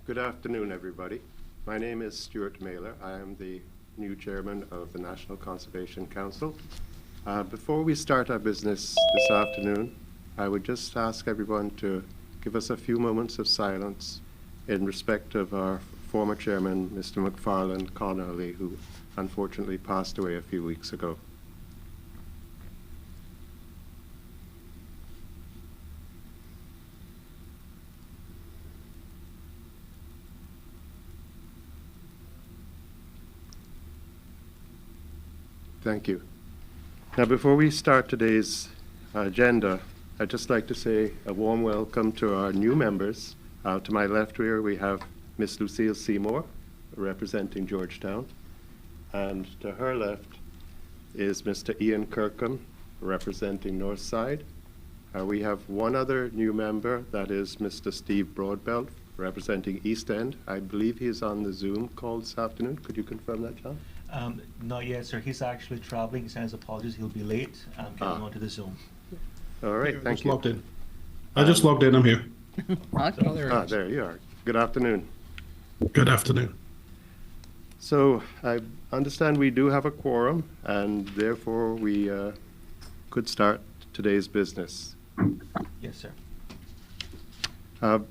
Good afternoon, everybody. My name is Stuart Mailer. I am the new chairman of the National Conservation Council. Before we start our business this afternoon, I would just ask everyone to give us a few moments of silence in respect of our former chairman, Mr. McFarland Connolly, who unfortunately passed away a few weeks ago. Thank you. Now, before we start today's agenda, I'd just like to say a warm welcome to our new members. To my left here, we have Miss Lucille Seymour, representing Georgetown. And to her left is Mr. Ian Kirkham, representing Northside. We have one other new member, that is Mr. Steve Broadbelt, representing East End. I believe he is on the Zoom call this afternoon. Could you confirm that, John? Not yet, sir. He's actually traveling. He sends apologies. He'll be late getting onto the Zoom. All right, thank you. Logged in. I just logged in. I'm here. There you are. Good afternoon. Good afternoon. So I understand we do have a quorum, and therefore we could start today's business. Yes, sir.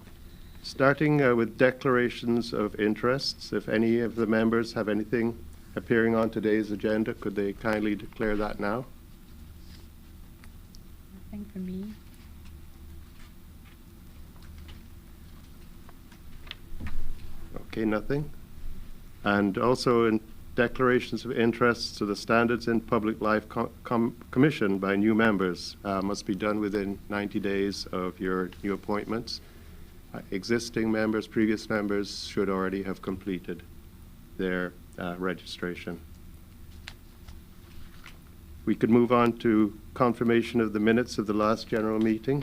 Starting with declarations of interests. If any of the members have anything appearing on today's agenda, could they kindly declare that now? Nothing for me. Okay, nothing. And also in declarations of interests to the Standards in Public Life Commission by new members must be done within 90 days of your new appointments. Existing members, previous members should already have completed their registration. We could move on to confirmation of the minutes of the last general meeting.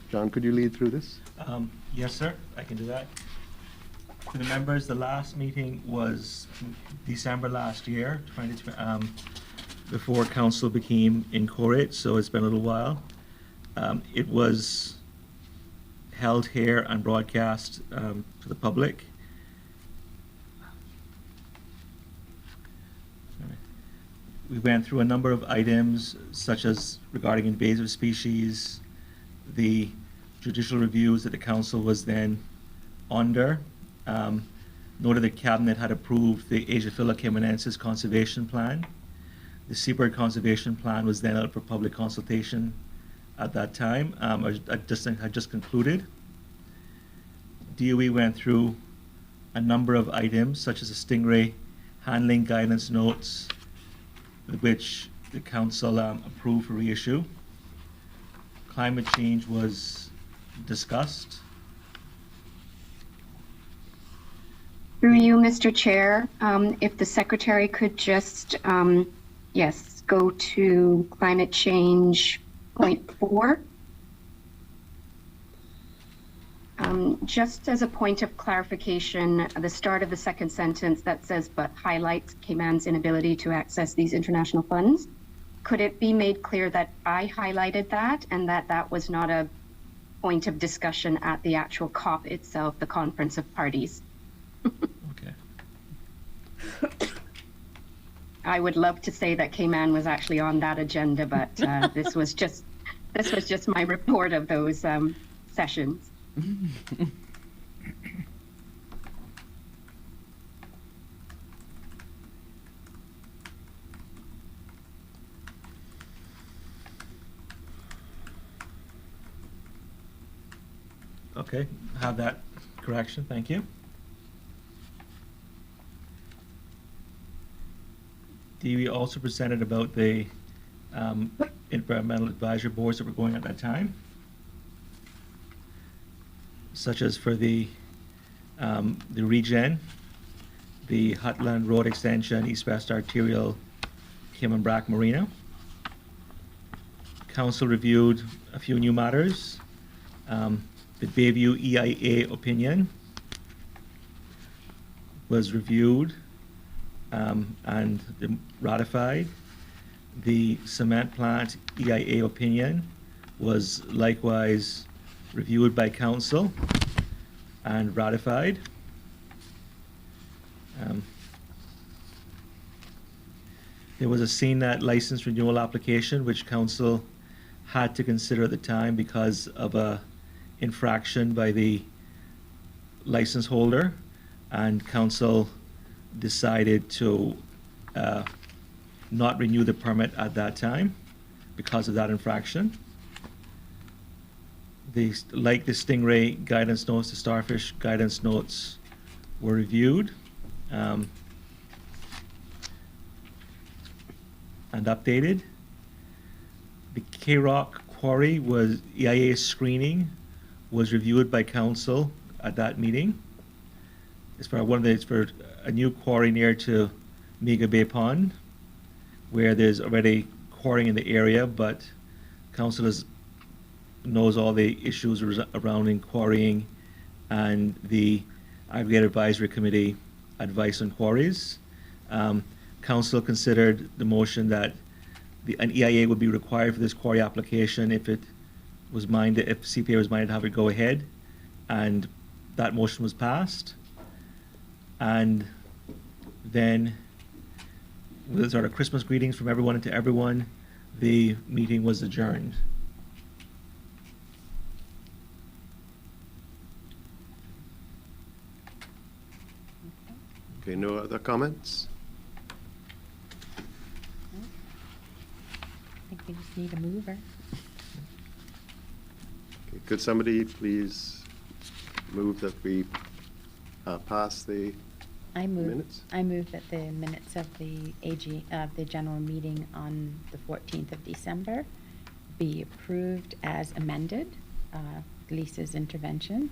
John, could you lead through this? Yes, sir. I can do that. To the members, the last meeting was December last year, before council became incorporate, so it's been a little while. It was held here and broadcast to the public. We went through a number of items, such as regarding invasive species, the judicial reviews that the council was then under. Noted that Cabinet had approved the Asia-Phila Caymanensis Conservation Plan. The Seabird Conservation Plan was then out for public consultation at that time. Had just concluded. DOE went through a number of items, such as the stingray handling guidance notes, which the council approved for reissue. Climate change was discussed. Through you, Mr. Chair, if the Secretary could just, yes, go to climate change point 4. Just as a point of clarification, the start of the second sentence that says, but highlights Cayman's inability to access these international funds. Could it be made clear that I highlighted that and that that was not a point of discussion at the actual COP itself, the Conference of Parties? Okay. I would love to say that Cayman was actually on that agenda, but this was just my report of those sessions. Okay, have that correction, thank you. DOE also presented about the environmental advisory boards that were going at that time, such as for the regen, the Hutland Road Extension, East-West Arterial, Cayman Brac Marina. Council reviewed a few new matters. The Bayview EIA opinion, was reviewed and ratified. The cement plant EIA opinion was likewise reviewed by council and ratified. There was a CNET license renewal application which council had to consider at the time because of a infraction by the license holder, and council decided to not renew the permit at that time because of that infraction. Like the Stingray guidance notes, the Starfish guidance notes were reviewed and updated. The K-Rock quarry was, EIA screening was reviewed by council at that meeting. It's for a new quarry near to Mega Bay Pond, where there's already quarrying in the area, but council knows all the issues surrounding quarrying and the Aggregate Advisory Committee advice on quarries. Council considered the motion that an EIA would be required for this quarry application if CPA was minded to have it go ahead, and that motion was passed. And then, with sort of Christmas greetings from everyone to everyone, the meeting was adjourned. Okay, no other comments? I think we just need a mover. Okay, could somebody please move that we pass the minutes? I move that the minutes of the the general meeting on the 14th of December be approved as amended. Lisa's intervention.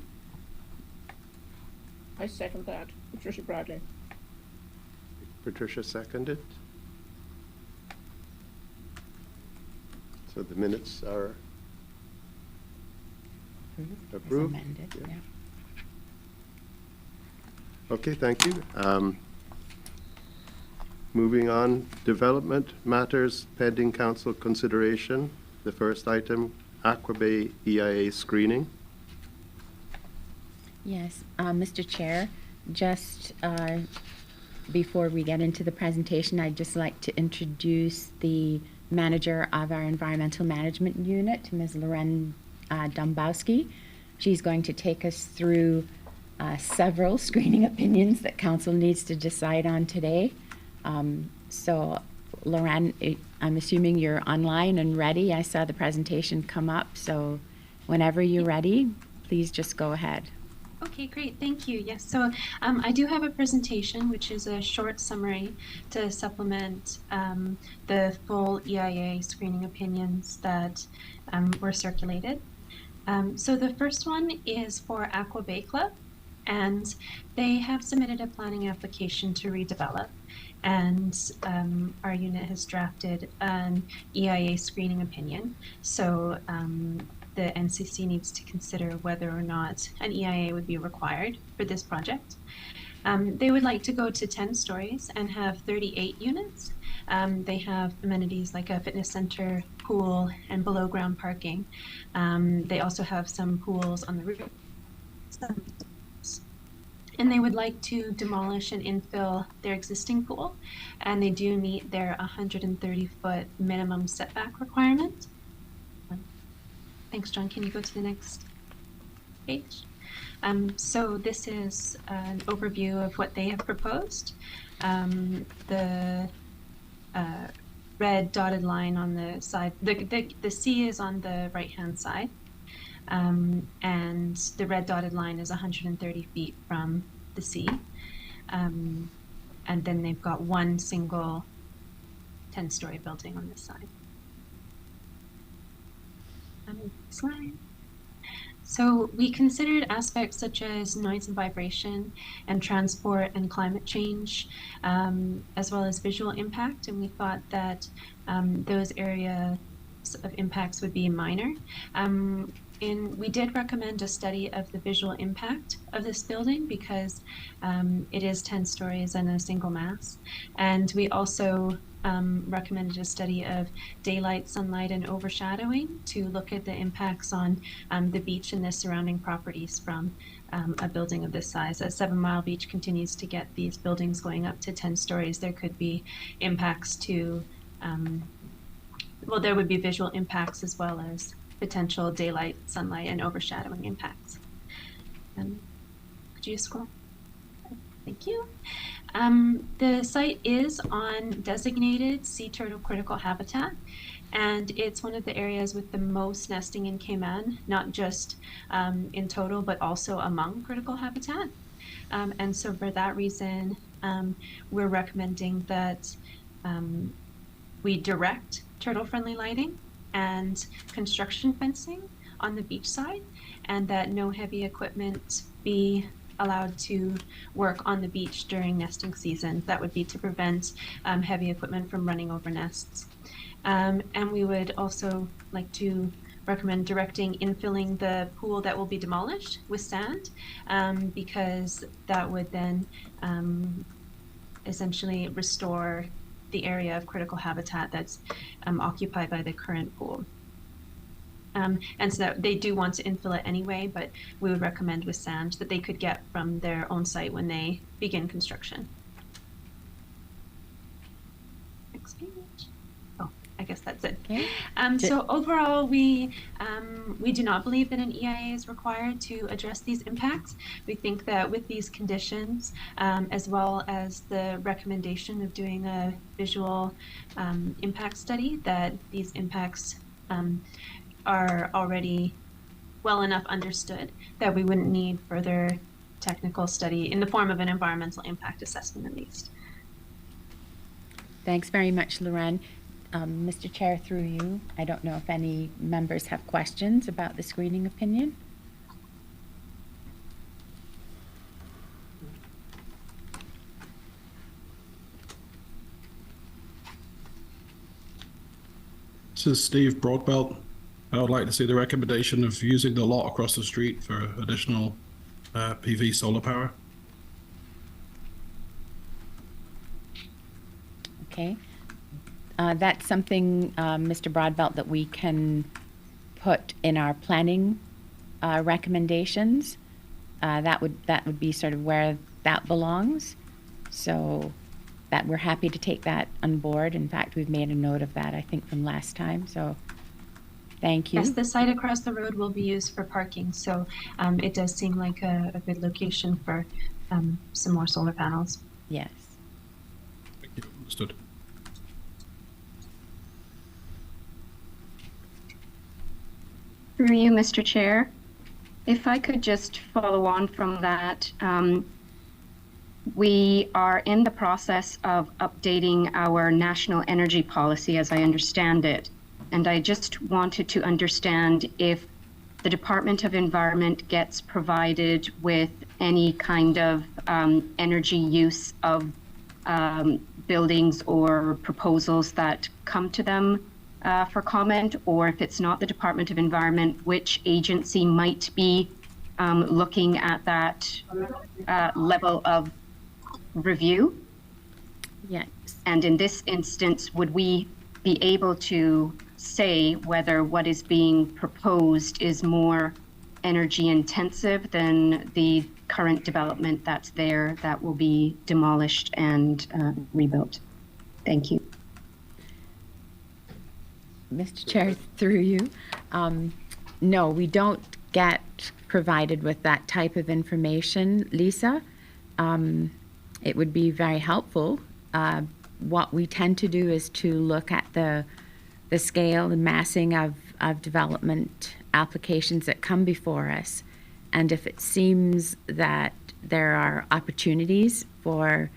I second that. Patricia Bradley. Patricia seconded. So the minutes are approved? As amended, Yeah. yeah. Okay, thank you. Moving on, development matters pending council consideration. The first item, Aqua Bay EIA screening. Yes, Mr. Chair, just before we get into the presentation, I'd just like to introduce the manager of our environmental management unit, Ms. Loren Dombowski. She's going to take us through several screening opinions that council needs to decide on today. So, Loren, I'm assuming you're online and ready. I saw the presentation come up, so whenever you're ready, please just go ahead. Okay, great. Thank you. Yes, so I do have a presentation, which is a short summary to supplement the full EIA screening opinions that were circulated. So the first one is for Aqua Bay Club, and they have submitted a planning application to redevelop, and our unit has drafted an EIA screening opinion. So the NCC needs to consider whether or not an EIA would be required for this project. They would like to go to 10 stories and have 38 units. They have amenities like a fitness center, pool, and below ground parking. They also have some pools on the roof. And they would like to demolish and infill their existing pool, and they do meet their 130-foot minimum setback requirement. Thanks, John. Can you go to the next page? So this is an overview of what they have proposed. The red dotted line on the side, the C is on the right-hand side, and the red dotted line is 130 feet from the sea. And then they've got one single 10-story building on this side. Slide. So we considered aspects such as noise and vibration and transport and climate change, as well as visual impact, and we thought that those areas of impacts would be minor. we did recommend a study of the visual impact of this building because it is 10 stories and a single mass. And we also recommended a study of daylight, sunlight, and overshadowing to look at the impacts on the beach and the surrounding properties from a building of this size. As 7 Mile Beach continues to get these buildings going up to 10 stories, there could be impacts to, well, there would be visual impacts as well as potential daylight, sunlight, and overshadowing impacts. Could you scroll? Thank you. The site is on designated sea turtle critical habitat, and it's one of the areas with the most nesting in Cayman, not just in total, but also among critical habitat. And so for that reason, we're recommending that we direct turtle-friendly lighting and construction fencing on the beach side, and that no heavy equipment be allowed to work on the beach during nesting season. That would be to prevent heavy equipment from running over nests. And we would also like to recommend directing infilling the pool that will be demolished with sand, because that would then essentially restore the area of critical habitat that's occupied by the current pool. And so that they do want to infill it anyway, but we would recommend with sand that they could get from their own site when they begin construction. Next page. Oh, I guess that's it. Okay. So overall, we do not believe that an EIA is required to address these impacts. We think that with these conditions, as well as the recommendation of doing a visual impact study, that these impacts are already well enough understood that we wouldn't need further technical study in the form of an environmental impact assessment at least. Thanks very much, Loren. Mr. Chair, through you, I don't know if any members have questions about the screening opinion. This is Steve Broadbelt. I would like to see the recommendation of using the lot across the street for additional PV solar power. Okay. That's something, Mr. Broadbelt, that we can put in our planning recommendations. That would be sort of where that belongs. So that we're happy to take that on board. In fact, we've made a note of that, I think, from last time. So thank you. Yes, the site across the road will be used for parking. So it does seem like a good location for some more solar panels. Yes. Thank you. Understood. Through you, Mr. Chair, if I could just follow on from that, we are in the process of updating our national energy policy as I understand it. And I just wanted to understand if the Department of Environment gets provided with any kind of energy use of buildings or proposals that come to them for comment, or if it's not the Department of Environment, which agency might be looking at that level of review? Yes. And in this instance, would we be able to say whether what is being proposed is more energy intensive than the current development that's there that will be demolished and rebuilt? Thank you. Mr. Chair, through you. No, we don't get provided with that type of information, Lisa. It would be very helpful. What we tend to do is to look at the scale and massing of development applications that come before us. And if it seems that there are opportunities for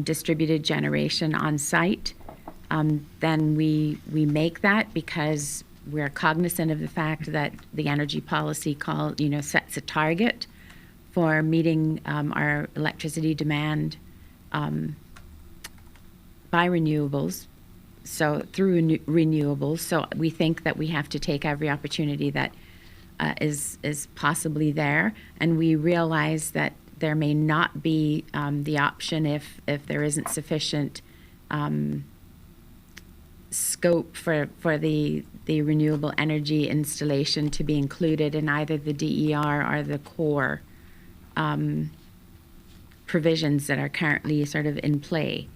distributed generation on site, then we make that, because we're cognizant of the fact that the energy policy sets a target for meeting our electricity demand by renewables, so through renewables. So we think that we have to take every opportunity that is possibly there, and we realize that there may not be the option if there isn't sufficient scope for the renewable energy installation to be included in either the DER or the core provisions that are currently sort of in play.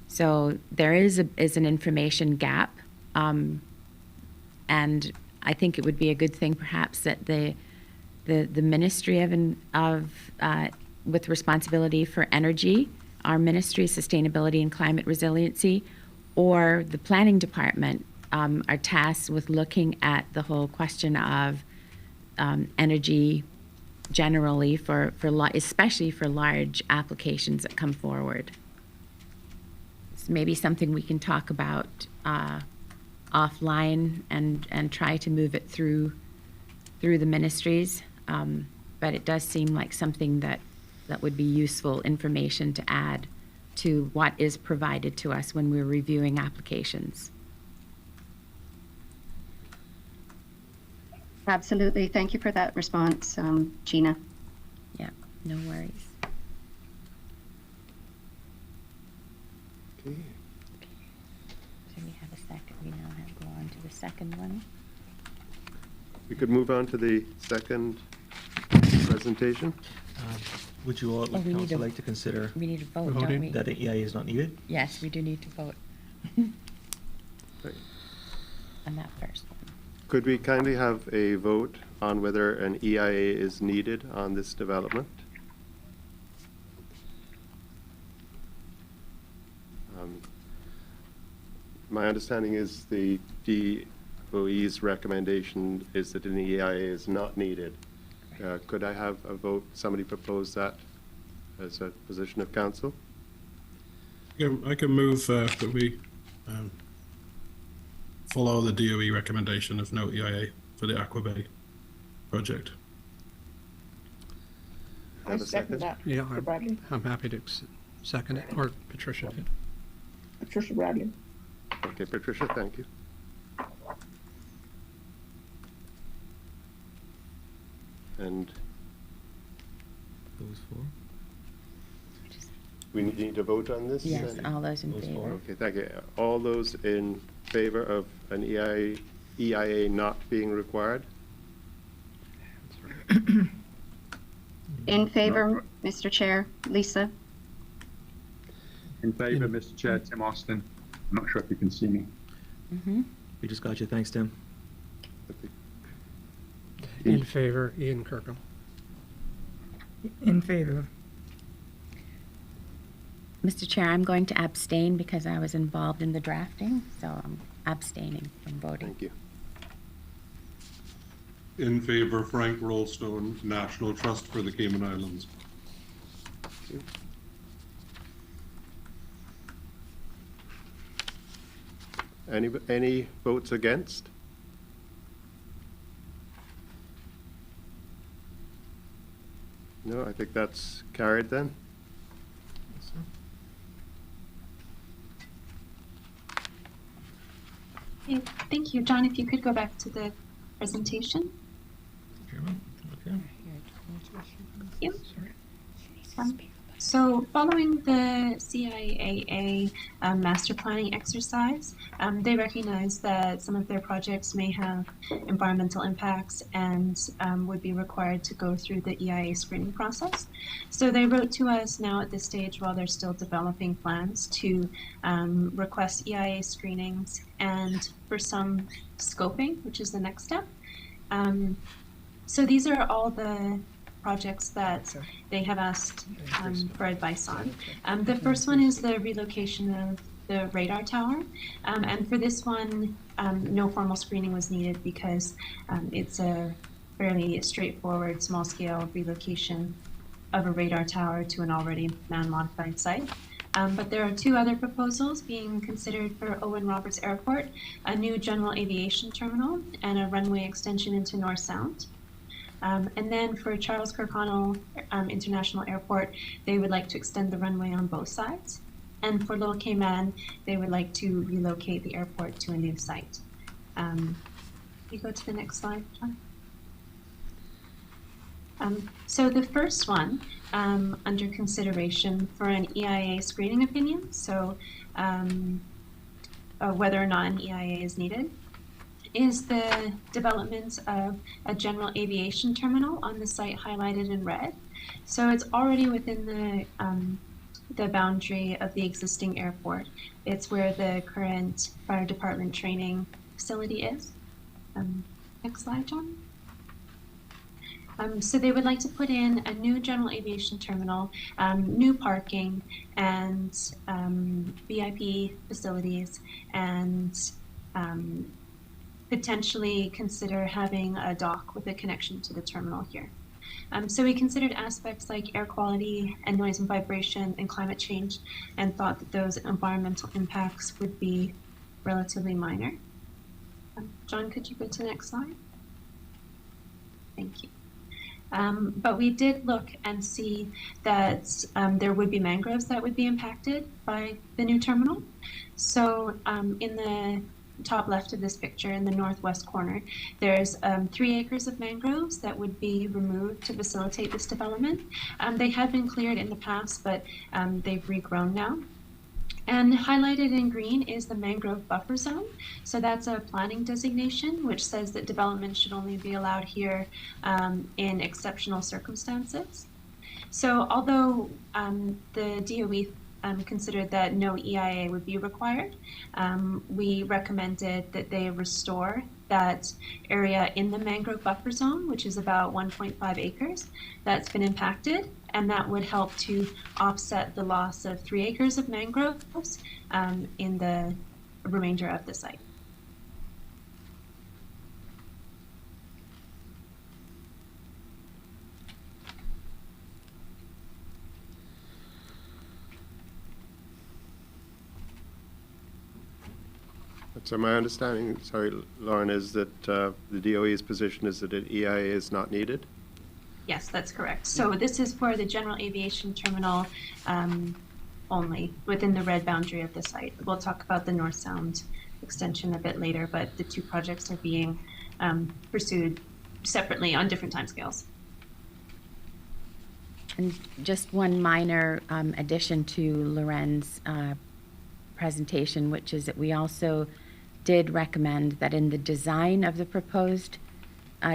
So there is an information gap, and I think it would be a good thing perhaps that the Ministry of with responsibility for energy, our Ministry of Sustainability and Climate Resiliency, or the Planning Department are tasked with looking at the whole question of energy generally especially for large applications that come forward. It's maybe something we can talk about offline and try to move it through the ministries. But it does seem like something that would be useful information to add to what is provided to us when we're reviewing applications. Absolutely. Thank you for that response, Gina. Yeah, no worries. Okay. So we have a second. We now have to go on to the second one. We could move on to the second presentation. Would you all, Oh, we need council, to- like to consider We need to vote, don't Voting. we? that the EIA is not needed? Yes, we do need to vote Right. on that first one. Could we kindly have a vote on whether an EIA is needed on this development? My understanding is the DOE's recommendation is that an EIA is not needed. Could I have a vote? Somebody propose that as a position of council? I can move that we follow the DOE recommendation of no EIA for the Aqua Bay project. I Have a second second? that. Yeah, Mr. Bradley. I'm happy to second it, or Patricia. Patricia Bradley. Okay, Patricia, thank you. And Those four? we need to vote on this? Yes, then? all those in Those favor. four. Okay, thank you. All those in favor of an EIA not being required? In favor, Mr. Chair, Lisa? In favour, Mr. Chair, Tim Austin. I'm not sure if you can see me. Mm-hmm. We just got you. Thanks, Tim. In favor, Ian Kirkham. In favor. Mr. Chair, I'm going to abstain because I was involved in the drafting, so I'm abstaining from voting. Thank you. In favor, Frank Rollstone, National Trust for the Cayman Islands. Any votes against? No, I think that's carried then. Okay, thank you. John, if you could go back to the presentation. Okay. Thank you. So following the CIAA master planning exercise, they recognize that some of their projects may have environmental impacts and would be required to go through the EIA screening process. So they wrote to us now at this stage while they're still developing plans to request EIA screenings and for some scoping, which is the next step. So these are all the projects that they have asked for advice on. The first one is the relocation of the radar tower. And for this one, no formal screening was needed because it's a fairly straightforward small-scale relocation of a radar tower to an already man-modified site. But there are two other proposals being considered for Owen Roberts Airport, a new general aviation terminal and a runway extension into North Sound. And then for Charles Kirkconnell International Airport, they would like to extend the runway on both sides. And for Little Cayman, they would like to relocate the airport to a new site. You go to the next slide, John. So the first one, under consideration for an EIA screening opinion, so whether or not an EIA is needed, is the development of a general aviation terminal on the site highlighted in red. So it's already within the boundary of the existing airport. It's where the current fire department training facility is. Next slide, John. So they would like to put in a new general aviation terminal, new parking, and VIP facilities, and potentially consider having a dock with a connection to the terminal here. So we considered aspects like air quality and noise and vibration and climate change, and thought that those environmental impacts would be relatively minor. John, could you go to the next slide? Thank you. But we did look and see that there would be mangroves that would be impacted by the new terminal. So in the top left of this picture, in the northwest corner, there's 3 acres of mangroves that would be removed to facilitate this development. They had been cleared in the past, but they've regrown now. And highlighted in green is the mangrove buffer zone. So that's a planning designation, which says that development should only be allowed here in exceptional circumstances. So although the DOE considered that no EIA would be required, we recommended that they restore that area in the mangrove buffer zone, which is about 1.5 acres, that's been impacted, and that would help to offset the loss of 3 acres of mangroves in the remainder of the site. So my understanding, sorry, Lauren, is that the DOE's position is that an EIA is not needed? Yes, that's correct. So this is for the general aviation terminal only within the red boundary of the site. We'll talk about the North Sound extension a bit later, but the 2 projects are being pursued separately on different timescales. And just one minor addition to Loren's presentation, which is that we also did recommend that in the design of the proposed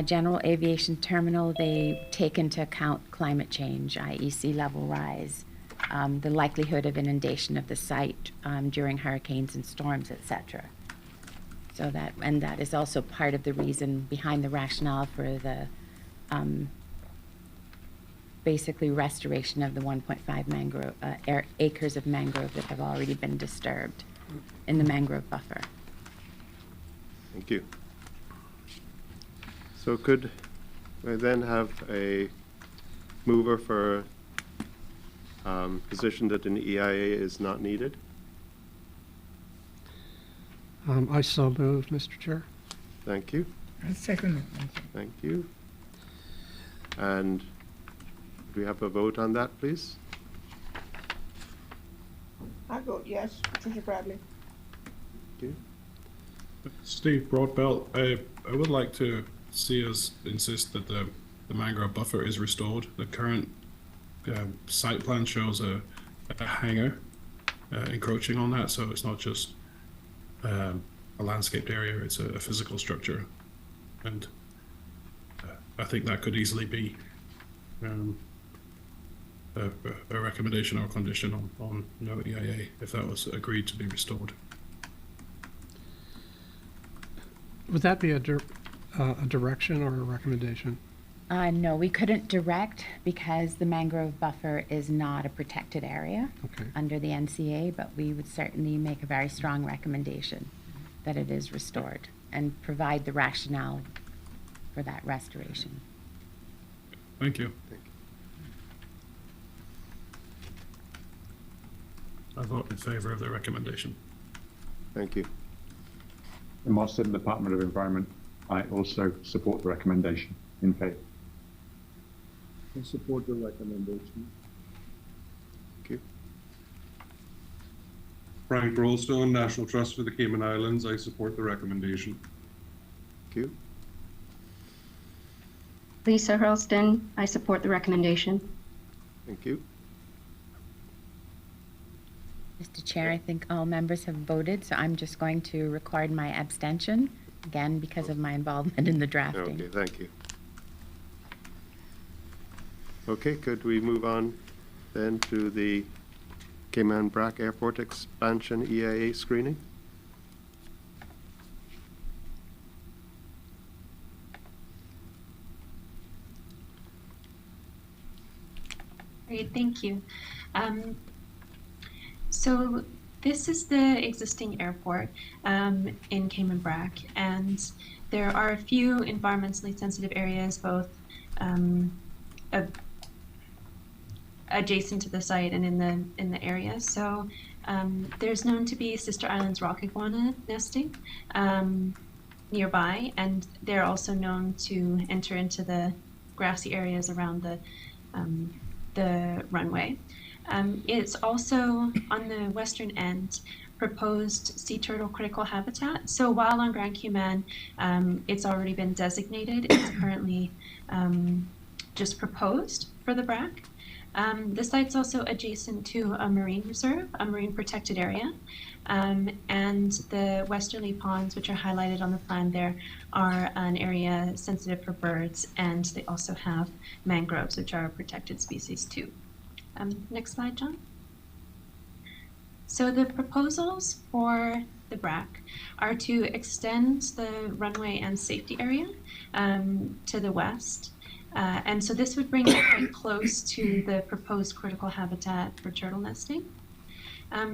general aviation terminal, they take into account climate change, i.e. sea level rise, the likelihood of inundation of the site during hurricanes and storms, etc. So that, and that is also part of the reason behind the rationale for the basically restoration of the 1.5 mangrove acres of mangrove that have already been disturbed in the mangrove buffer. Thank you. So could I then have a mover for position that an EIA is not needed? I so move, Mr. Chair. Thank you. I second it. Thank you. And do we have a vote on that, please? I vote yes, Patricia Bradley. Thank you. Steve Broadbelt, I would like to see us insist that the mangrove buffer is restored. The current site plan shows a hangar encroaching on that, so it's not just a landscaped area, it's a physical structure. And I think that could easily be a recommendation or condition on no EIA if that was agreed to be restored. Would that be a direction or a recommendation? No, we couldn't direct because the mangrove buffer is not a protected area under the NCA, but we would certainly make a very strong recommendation that it is restored and provide the rationale for that restoration. Thank you. I vote in favor of the recommendation. Thank you. And whilst in the Department of Environment, I also support the recommendation in favor. I support the recommendation. Thank you. Frank Rollstone, National Trust for the Cayman Islands. I support the recommendation. Thank you. Lisa Hurlston, I support the recommendation. Thank you. Mr. Chair, I think all members have voted, so I'm just going to record my abstention, again, because of my involvement in the drafting. Okay, thank you. Okay, could we move on then to the Cayman Brac Airport expansion EIA screening? Great, thank you. So this is the existing airport in Cayman Brac, and there are a few environmentally sensitive areas, both adjacent to the site and in the area. So there's known to be Sister Islands rock iguana nesting nearby, and they're also known to enter into the grassy areas around the runway. It's also on the western end proposed sea turtle critical habitat. So while on Grand Cayman, it's already been designated, it's currently just proposed for the BRAC. The site's also adjacent to a marine reserve, a marine protected area, and the westerly ponds, which are highlighted on the plan there, are an area sensitive for birds, and they also have mangroves, which are a protected species too. Next slide, John. So the proposals for the BRAC are to extend the runway and safety area to the west. And so this would bring it quite close to the proposed critical habitat for turtle nesting.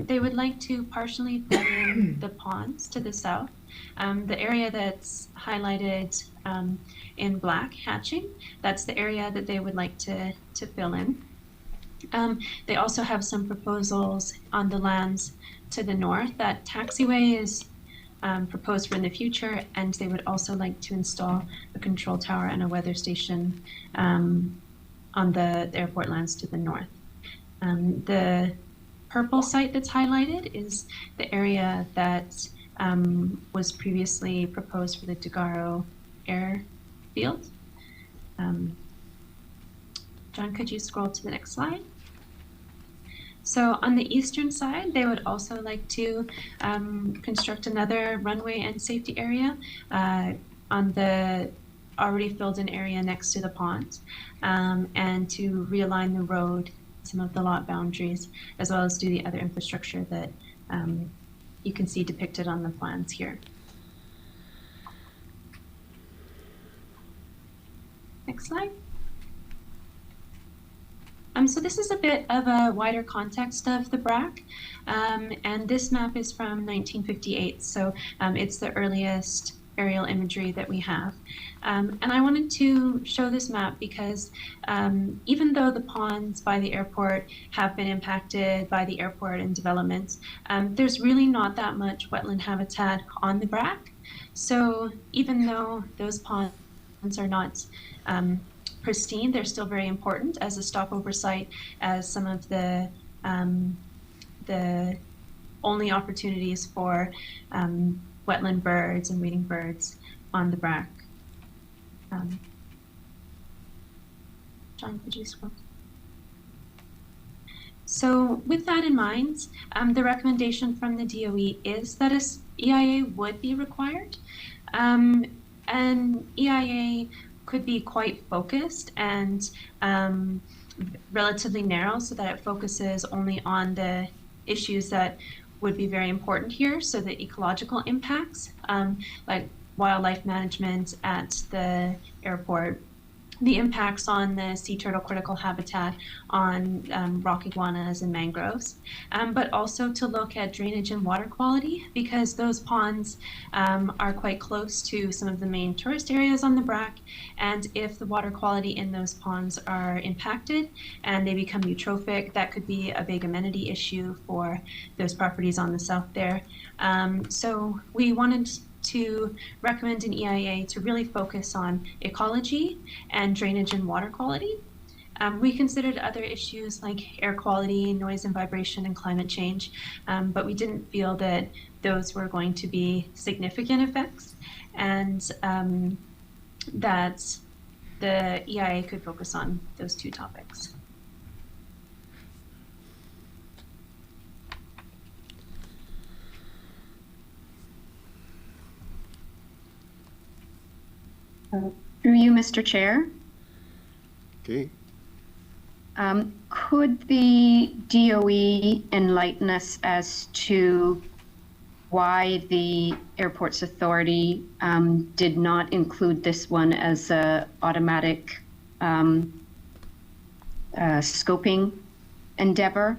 They would like to partially fill in the ponds to the south. The area that's highlighted in black hatching, that's the area that they would like to fill in. They also have some proposals on the lands to the north. That taxiway is proposed for in the future, and they would also like to install a control tower and a weather station on the airport lands to the north. The purple site that's highlighted is the area that was previously proposed for the Degaro airfield. John, could you scroll to the next slide? So on the eastern side, they would also like to construct another runway and safety area on the already filled in area next to the pond, and to realign the road, some of the lot boundaries, as well as do the other infrastructure that you can see depicted on the plans here. Next slide. So this is a bit of a wider context of the BRAC, and this map is from 1958, so it's the earliest aerial imagery that we have. And I wanted to show this map because even though the ponds by the airport have been impacted by the airport and development, there's really not that much wetland habitat on the BRAC. So even though those ponds are not pristine, they're still very important as a stopover site, as some of the only opportunities for wetland birds and wading birds on the BRAC. John, could you scroll? So with that in mind, the recommendation from the DOE is that an EIA would be required. An EIA could be quite focused and relatively narrow, so that it focuses only on the issues that would be very important here. So the ecological impacts, like wildlife management at the airport, the impacts on the sea turtle critical habitat, on rock iguanas and mangroves, but also to look at drainage and water quality, because those ponds are quite close to some of the main tourist areas on the BRAC, and if the water quality in those ponds are impacted and they become eutrophic, that could be a big amenity issue for those properties on the south there. So we wanted to recommend an EIA to really focus on ecology and drainage and water quality. We considered other issues like air quality, noise and vibration, and climate change, but we didn't feel that those were going to be significant effects, and that the EIA could focus on those two topics. Through you, Mr. Chair. Okay. Could the DOE enlighten us as to why the Airports Authority did not include this one as a automatic scoping endeavor,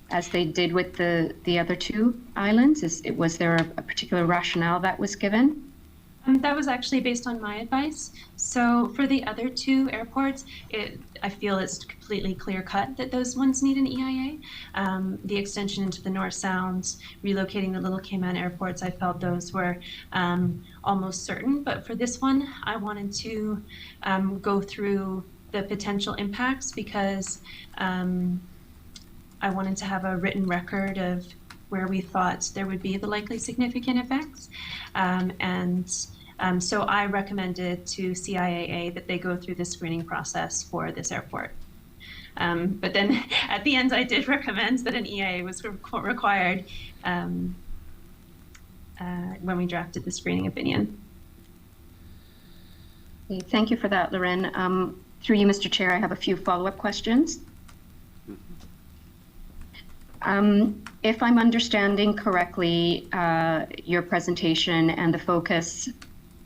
as they did with the other two islands? Was there a particular rationale that was given? That was actually based on my advice. So for the other two airports, I feel it's completely clear cut that those ones need an EIA. The extension into the North Sounds, relocating the Little Cayman airports, I felt those were almost certain. But for this one, I wanted to go through the potential impacts because I wanted to have a written record of where we thought there would be the likely significant effects. So I recommended to CIAA that they go through the screening process for this airport. But then at the end, I did recommend that an EIA was required when we drafted the screening opinion. Okay, thank you for that, Loren. Through you, Mr. Chair, I have a few follow-up questions. If I'm understanding correctly, your presentation and the focus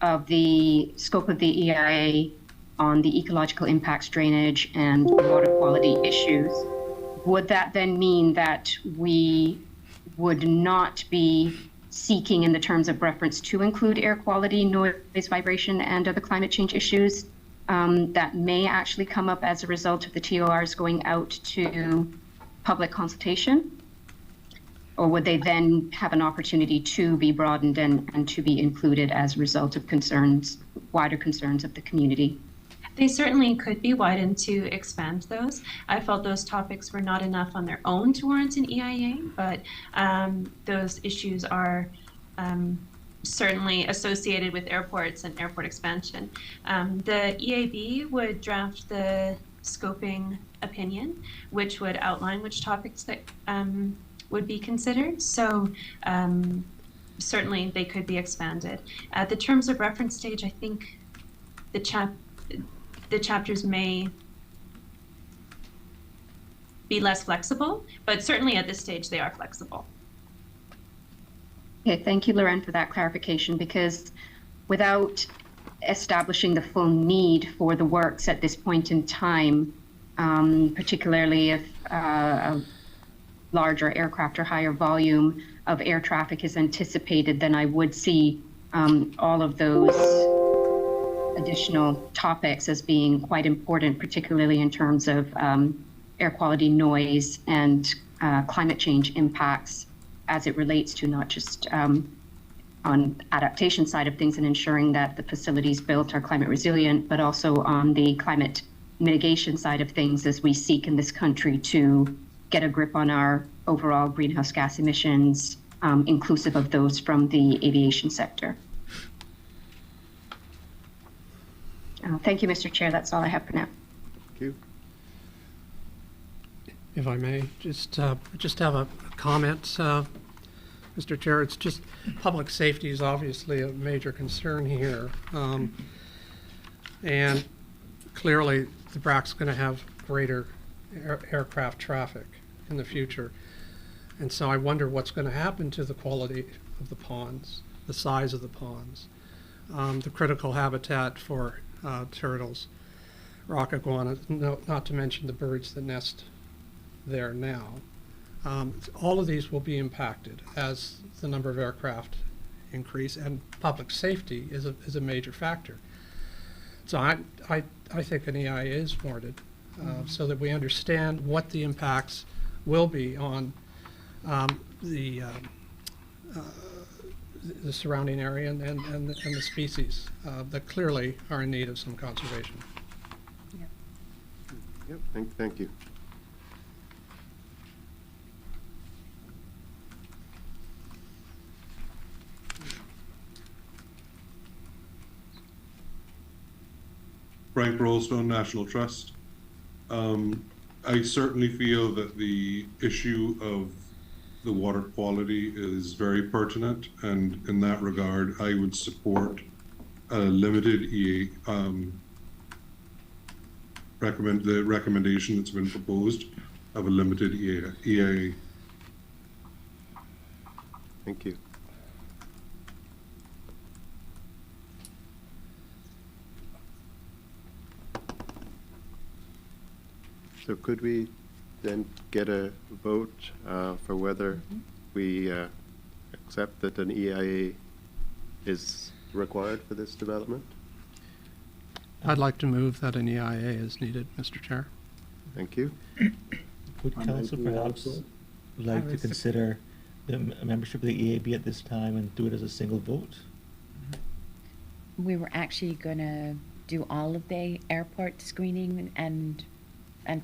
of the scope of the EIA on the ecological impacts, drainage, and water quality issues, would that then mean that we would not be seeking in the terms of reference to include air quality, noise, vibration, and other climate change issues that may actually come up as a result of the TORs going out to public consultation? Or would they then have an opportunity to be broadened and to be included as a result of concerns, wider concerns of the community? They certainly could be widened to expand those. I felt those topics were not enough on their own to warrant an EIA, but those issues are certainly associated with airports and airport expansion. The EAB would draft the scoping opinion, which would outline which topics that would be considered. So certainly they could be expanded. At the terms of reference stage, I think the chapters may be less flexible, but certainly at this stage they are flexible. Okay, thank you, Loren, for that clarification, because without establishing the full need for the works at this point in time, particularly if a larger aircraft or higher volume of air traffic is anticipated, then I would see all of those additional topics as being quite important, particularly in terms of air quality, noise, and climate change impacts as it relates to not just on adaptation side of things and ensuring that the facilities built are climate resilient, but also on the climate mitigation side of things as we seek in this country to get a grip on our overall greenhouse gas emissions, inclusive of those from the aviation sector. Thank you, Mr. Chair. That's all I have for now. Thank you. If I may, just have a comment, Mr. Chair. It's just public safety is obviously a major concern here, and clearly the BRAC's going to have greater aircraft traffic in the future, and so I wonder what's going to happen to the quality of the ponds, the size of the ponds, the critical habitat for turtles, rock iguanas, not to mention the birds that nest there now. All of these will be impacted as the number of aircraft increase, and public safety is a major factor. So I think an EIA is warranted, so that we understand what the impacts will be on the surrounding area and the species that clearly are in need of some conservation. Yep, thank you. Frank Rollstone, National Trust. I certainly feel that the issue of the water quality is very pertinent, and in that regard, I would support a limited the recommendation that's been proposed of a limited EIA. Thank you. So could we then get a vote for whether we accept that an EIA is required for this development? I'd like to move that an EIA is needed, Mr. Chair. Thank you. Would council perhaps like to consider the membership of the EAB at this time and do it as a single vote? We were actually going to do all of the airport screening and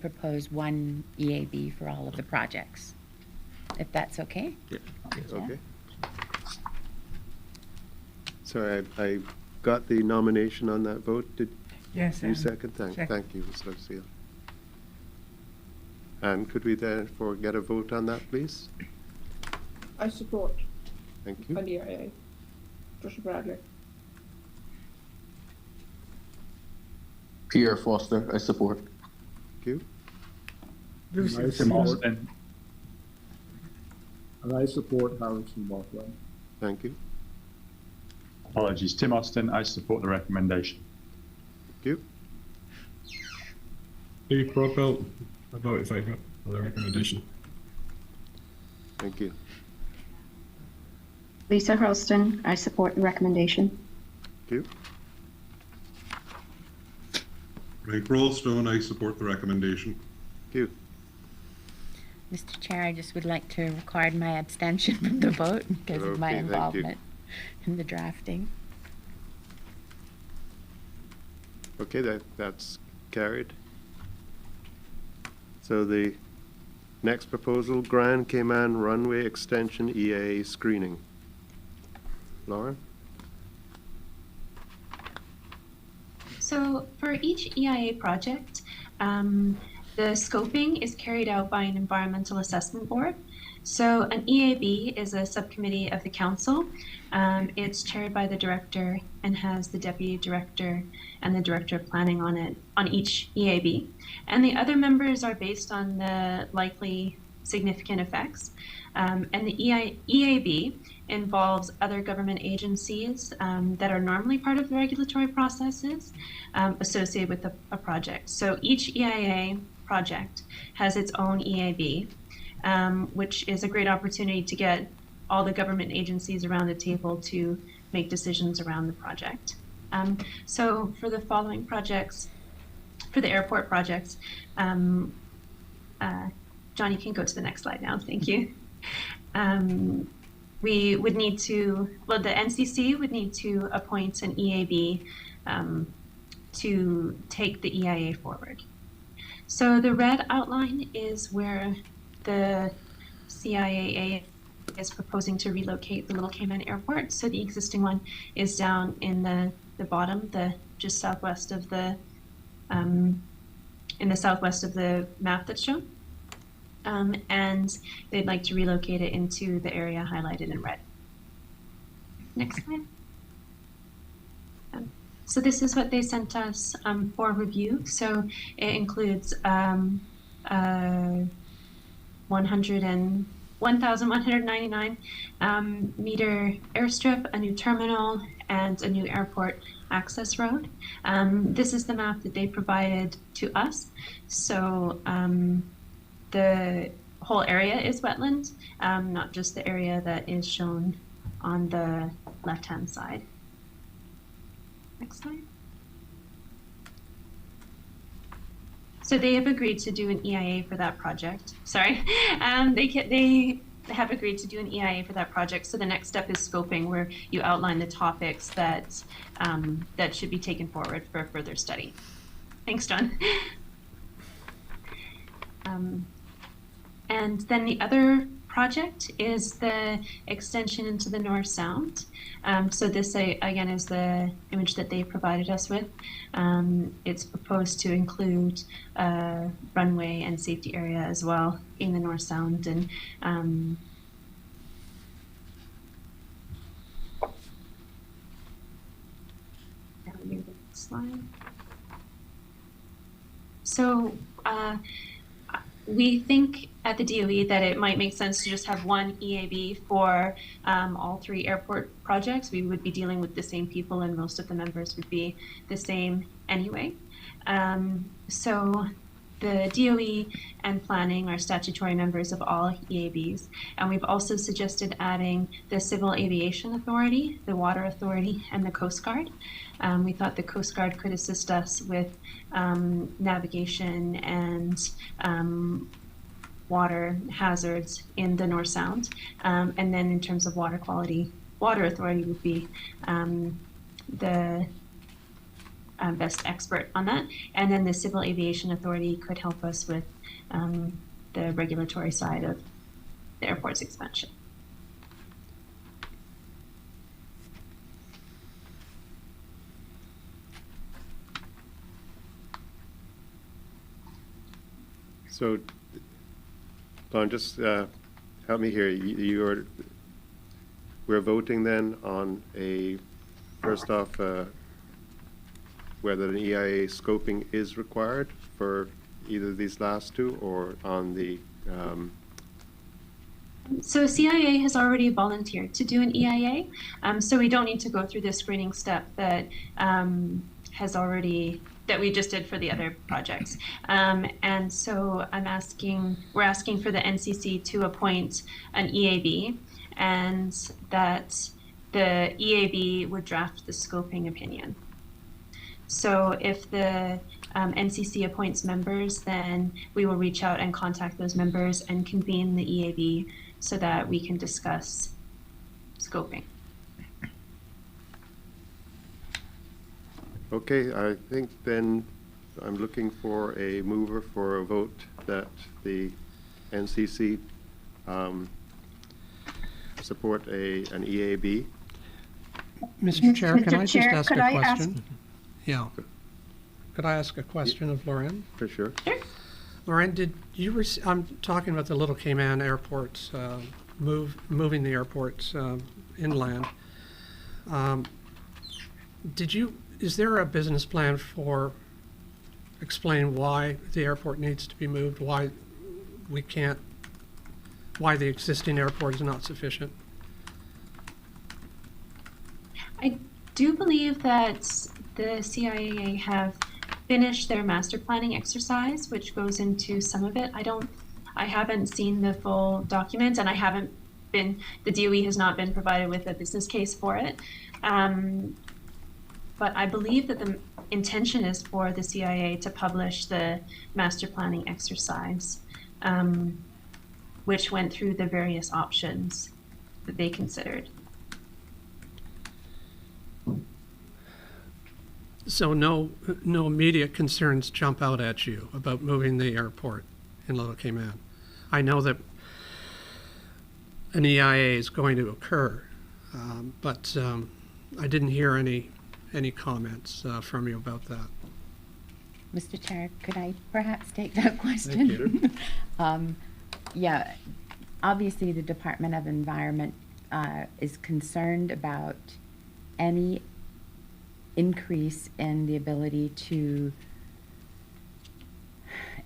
propose one EAB for all of the projects, if that's okay. Yeah. Okay. So I got the nomination on that vote. Did Yes. you second? second. Thank you, Ms. Lucille. And could we therefore get a vote on that, please? I support Thank you. an EIA. Trustee Bradley. Pierre Foster, I support. Thank you. Lucy, I Tim support, Austin. and I support Harrison Bothwell. Thank you. Apologies. Tim Austin, I support the recommendation. Thank you. Steve Broadbelt, I vote in favour of the recommendation. Thank you. Lisa Hurlston, I support the recommendation. Thank you. Frank Rollstone, I support the recommendation. Thank you. Mr. Chair, I just would like to record my abstention from the vote because of my Okay, thank you. involvement in the drafting. Okay, that's carried. So the next proposal, Grand Cayman Runway Extension EAA Screening. Lauren? So for each EIA project, the scoping is carried out by an environmental assessment board. So an EAB is a subcommittee of the council. It's chaired by the director and has the deputy director and the director of planning on it, on each EAB. And the other members are based on the likely significant effects. And the EAB involves other government agencies that are normally part of the regulatory processes associated with a project. So each EIA project has its own EAB, which is a great opportunity to get all the government agencies around the table to make decisions around the project. So for the following projects, for the airport projects, John, you can go to the next slide now, thank you. We would need to, well, the NCC would need to appoint an EAB to take the EIA forward. So the red outline is where the CIAA is proposing to relocate the Little Cayman Airport. So the existing one is down in the bottom, just southwest of the, in the southwest of the map that's shown. And they'd like to relocate it into the area highlighted in red. Next slide. So this is what they sent us for review. So it includes 1,199 meter airstrip, a new terminal, and a new airport access road. This is the map that they provided to us. So the whole area is wetland, not just the area that is shown on the left-hand side. Next slide. So they have agreed to do an EIA for that project. Sorry, they have agreed to do an EIA for that project. So the next step is scoping, where you outline the topics that that should be taken forward for further study. Thanks, John. And then the other project is the extension into the North Sound. So this, again, is the image that they provided us with. It's proposed to include a runway and safety area as well in the North Sound. And slide. So we think at the DOE that it might make sense to just have one EAB for all 3 airport projects. We would be dealing with the same people, and most of the members would be the same anyway. So the DOE and planning are statutory members of all EABs, and we've also suggested adding the Civil Aviation Authority, the Water Authority, and the Coast Guard. We thought the Coast Guard could assist us with navigation and water hazards in the North Sound. And then in terms of water quality, Water Authority would be the best expert on that. And then the Civil Aviation Authority could help us with the regulatory side of the airport's expansion. So, Don, just help me here. We're voting then on first off, whether an EIA scoping is required for either of these last 2, or on the... So CIA has already volunteered to do an EIA, so we don't need to go through the screening step that that we just did for the other projects. And so we're asking for the NCC to appoint an EAB, and that the EAB would draft the scoping opinion. So if the NCC appoints members, then we will reach out and contact those members and convene the EAB so that we can discuss scoping. Okay, I think then I'm looking for a mover for a vote that the NCC support an EAB. Mr. Chair, can I just Chair, ask could a I question? Yeah. Could I ask a question of Lauren? For sure. Lauren, did you I'm talking about the Little Cayman airports, moving the airports inland. Is there a business plan for explaining why the airport needs to be moved, why the existing airport is not sufficient? I do believe that the CIAA have finished their master planning exercise, which goes into some of it. I haven't seen the full document, and the DOE has not been provided with a business case for it. But I believe that the intention is for the CIA to publish the master planning exercise, which went through the various options that they considered. So no immediate concerns jump out at you about moving the airport in Little Cayman. I know that an EIA is going to occur, but I didn't hear any comments from you about that. Mr. Chair, could I perhaps take that question? Thank you. Yeah, obviously the Department of Environment is concerned about any increase in the ability to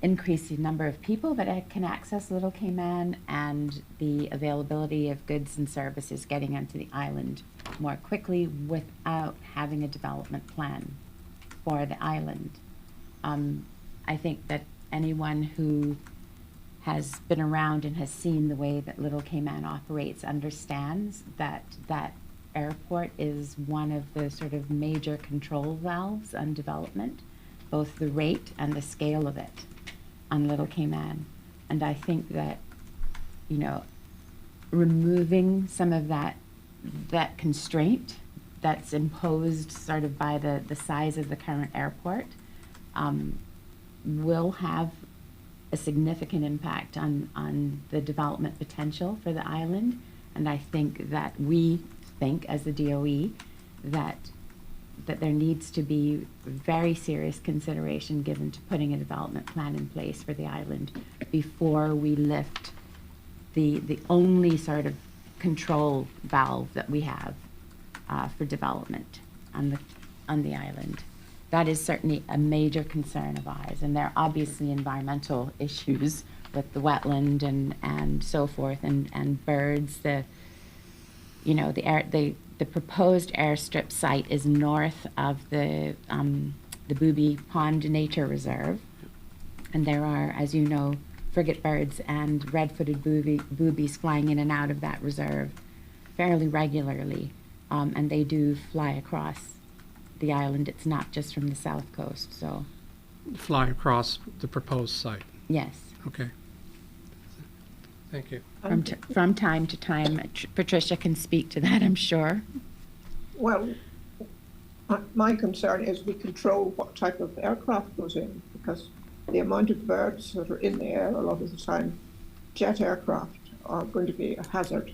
increase the number of people that can access Little Cayman and the availability of goods and services getting onto the island more quickly without having a development plan for the island. I think that anyone who has been around and has seen the way that Little Cayman operates understands that that airport is one of the sort of major control valves on development, both the rate and the scale of it on Little Cayman. And I think that, removing some of that constraint that's imposed sort of by the size of the current airport will have a significant impact on the development potential for the island. And I think that we think, as the DOE, that there needs to be very serious consideration given to putting a development plan in place for the island before we lift the only sort of control valve that we have for development on the island. That is certainly a major concern of ours, and there are obviously environmental issues with the wetland and so forth, and birds. The proposed airstrip site is north of the Booby Pond Nature Reserve, and there are, as you know, frigate birds and red-footed boobies flying in and out of that reserve fairly regularly, and they do fly across the island. It's not just from the south coast, so. Fly across the proposed site. Yes. Okay. Thank you. From time to time, Patricia can speak to that, I'm sure. Well, my concern is we control what type of aircraft goes in, because the amount of birds that are in the air a lot of the time, jet aircraft are going to be a hazard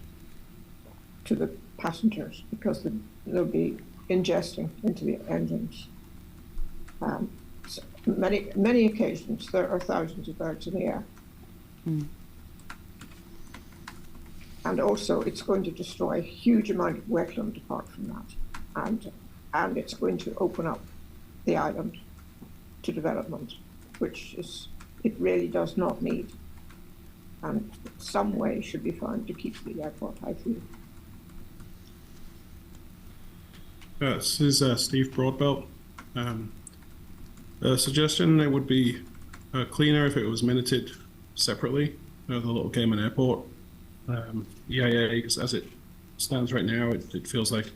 to the passengers because they'll be ingesting into the engines. So many occasions there are thousands of birds in the air. And also it's going to destroy a huge amount of wetland apart from that. And it's going to open up the island to development, which it really does not need. And some way should be found to keep the airport, I feel. This is Steve Broadbelt. A suggestion: it would be cleaner if it was minuted separately, the Little Cayman Airport. EIA, as it stands right now, it feels like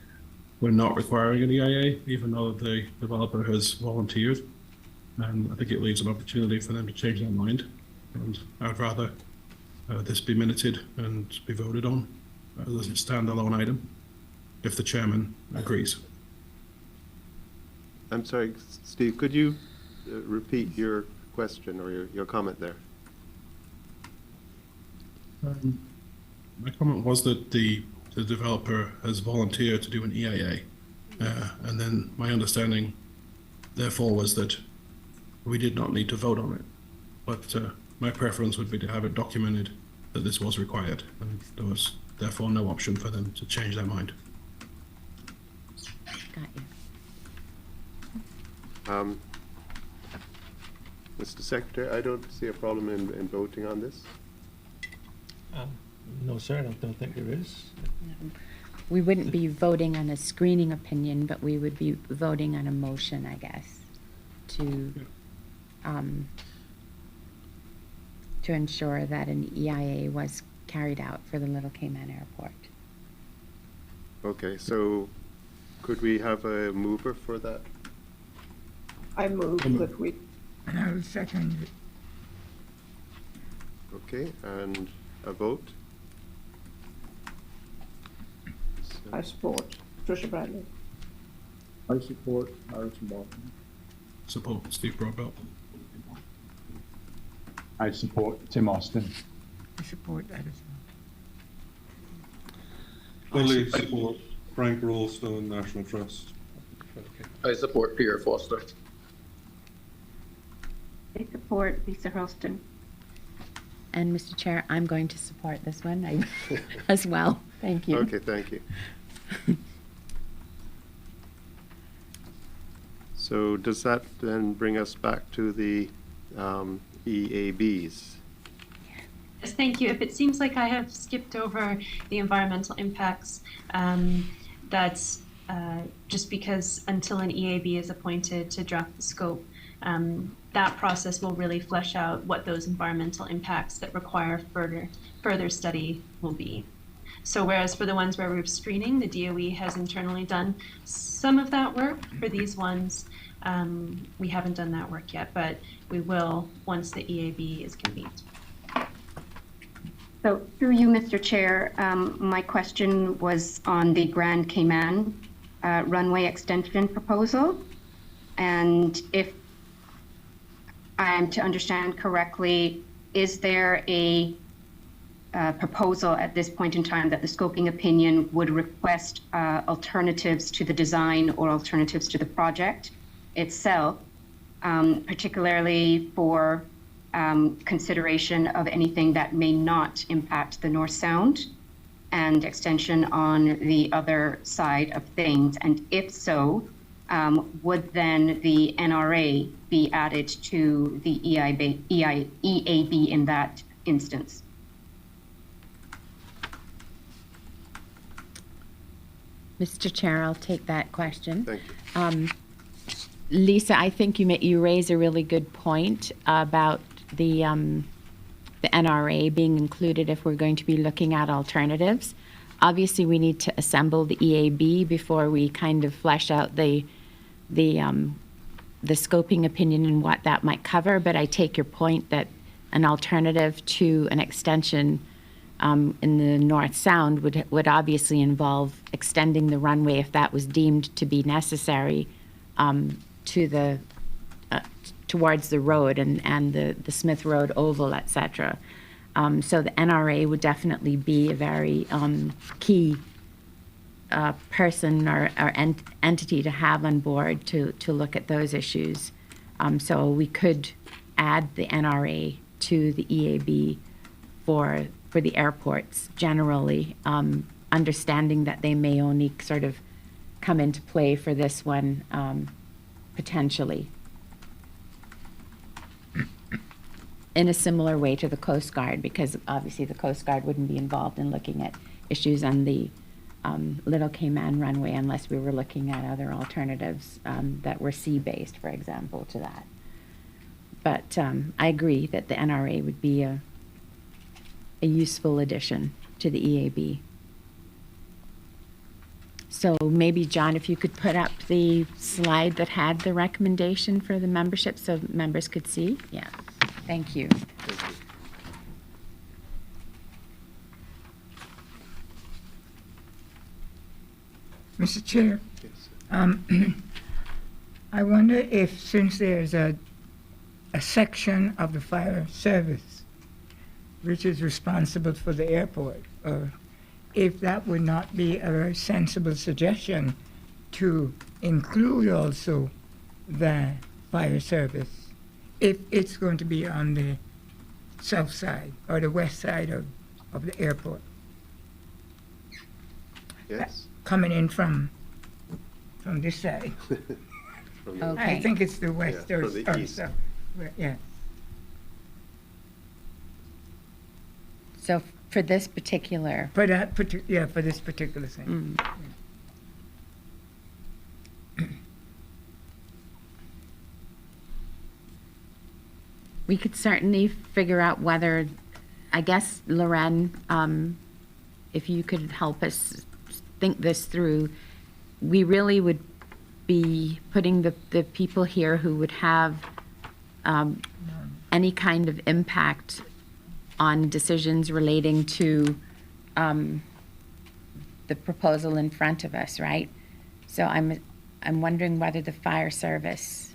we're not requiring an EIA, even though the developer has volunteered. And I think it leaves an opportunity for them to change their mind. And I'd rather this be minuted and be voted on as a standalone item, if the chairman agrees. I'm sorry, Steve, could you repeat your question or your comment there? My comment was that the developer has volunteered to do an EIA, and then my understanding, therefore, was that we did not need to vote on it. But my preference would be to have it documented that this was required, and there was therefore no option for them to change their mind. Got you. Mr. Secretary, I don't see a problem in voting on this. No, sir, I don't think there is. No. We wouldn't be voting on a screening opinion, but we would be voting on a motion, I guess, to ensure that an EIA was carried out for the Little Cayman Airport. Okay, so could we have a mover for that? I move that we. And I will second it. Okay, and a vote? I support Patricia Bradley. I support Harrison Baldwin. Support Steve Broadbelt. I support Tim Austin. I support that as well. Fully support Frank Rollstone, National Trust. I support Pierre Foster. I support Lisa Hurlston. And Mr. Chair, I'm going to support this one as well. Thank you. Okay, thank you. So does that then bring us back to the EABs? Yes, thank you. If it seems like I have skipped over the environmental impacts, that's just because until an EAB is appointed to draft the scope, that process will really flesh out what those environmental impacts that require further study will be. So whereas for the ones where we're screening, the DOE has internally done some of that work, for these ones, we haven't done that work yet, but we will once the EAB is convened. So through you, Mr. Chair, my question was on the Grand Cayman runway extension proposal. And if I am to understand correctly, is there a proposal at this point in time that the scoping opinion would request alternatives to the design or alternatives to the project itself, particularly for consideration of anything that may not impact the North Sound and extension on the other side of things? And if so, would then the NRA be added to the EAB in that instance? Mr. Chair, I'll take that question. Thank you. Lisa, I think you raise a really good point about the NRA being included if we're going to be looking at alternatives. Obviously, we need to assemble the EAB before we kind of flesh out the scoping opinion and what that might cover. But I take your point that an alternative to an extension in the North Sound would obviously involve extending the runway if that was deemed to be necessary to the towards the road and the Smith Road Oval, etc. So the NRA would definitely be a very key person or entity to have on board to look at those issues. So we could add the NRA to the EAB for the airports generally, understanding that they may only sort of come into play for this one potentially. In a similar way to the Coast Guard, because obviously the Coast Guard wouldn't be involved in looking at issues on the Little Cayman runway unless we were looking at other alternatives that were sea-based, for example, to that. But I agree that the NRA would be a useful addition to the EAB. So maybe, John, if you could put up the slide that had the recommendation for the membership so members could see. Yeah, thank you. Thank you. Mr. Chair, Yes. I wonder if, since there's a section of the fire service which is responsible for the airport, or if that would not be a very sensible suggestion to include also the fire service, if it's going to be on the south side or the west side of the airport, Yes. coming in from this side. From the- Okay. I think it's the west Yeah, or from the east. south. Yeah. So for this particular, For that for this particular thing. we could certainly figure out whether, I guess, Loren, if you could help us think this through, we really would be putting the people here who would have any kind of impact on decisions relating to the proposal in front of us, right? So I'm wondering whether the fire service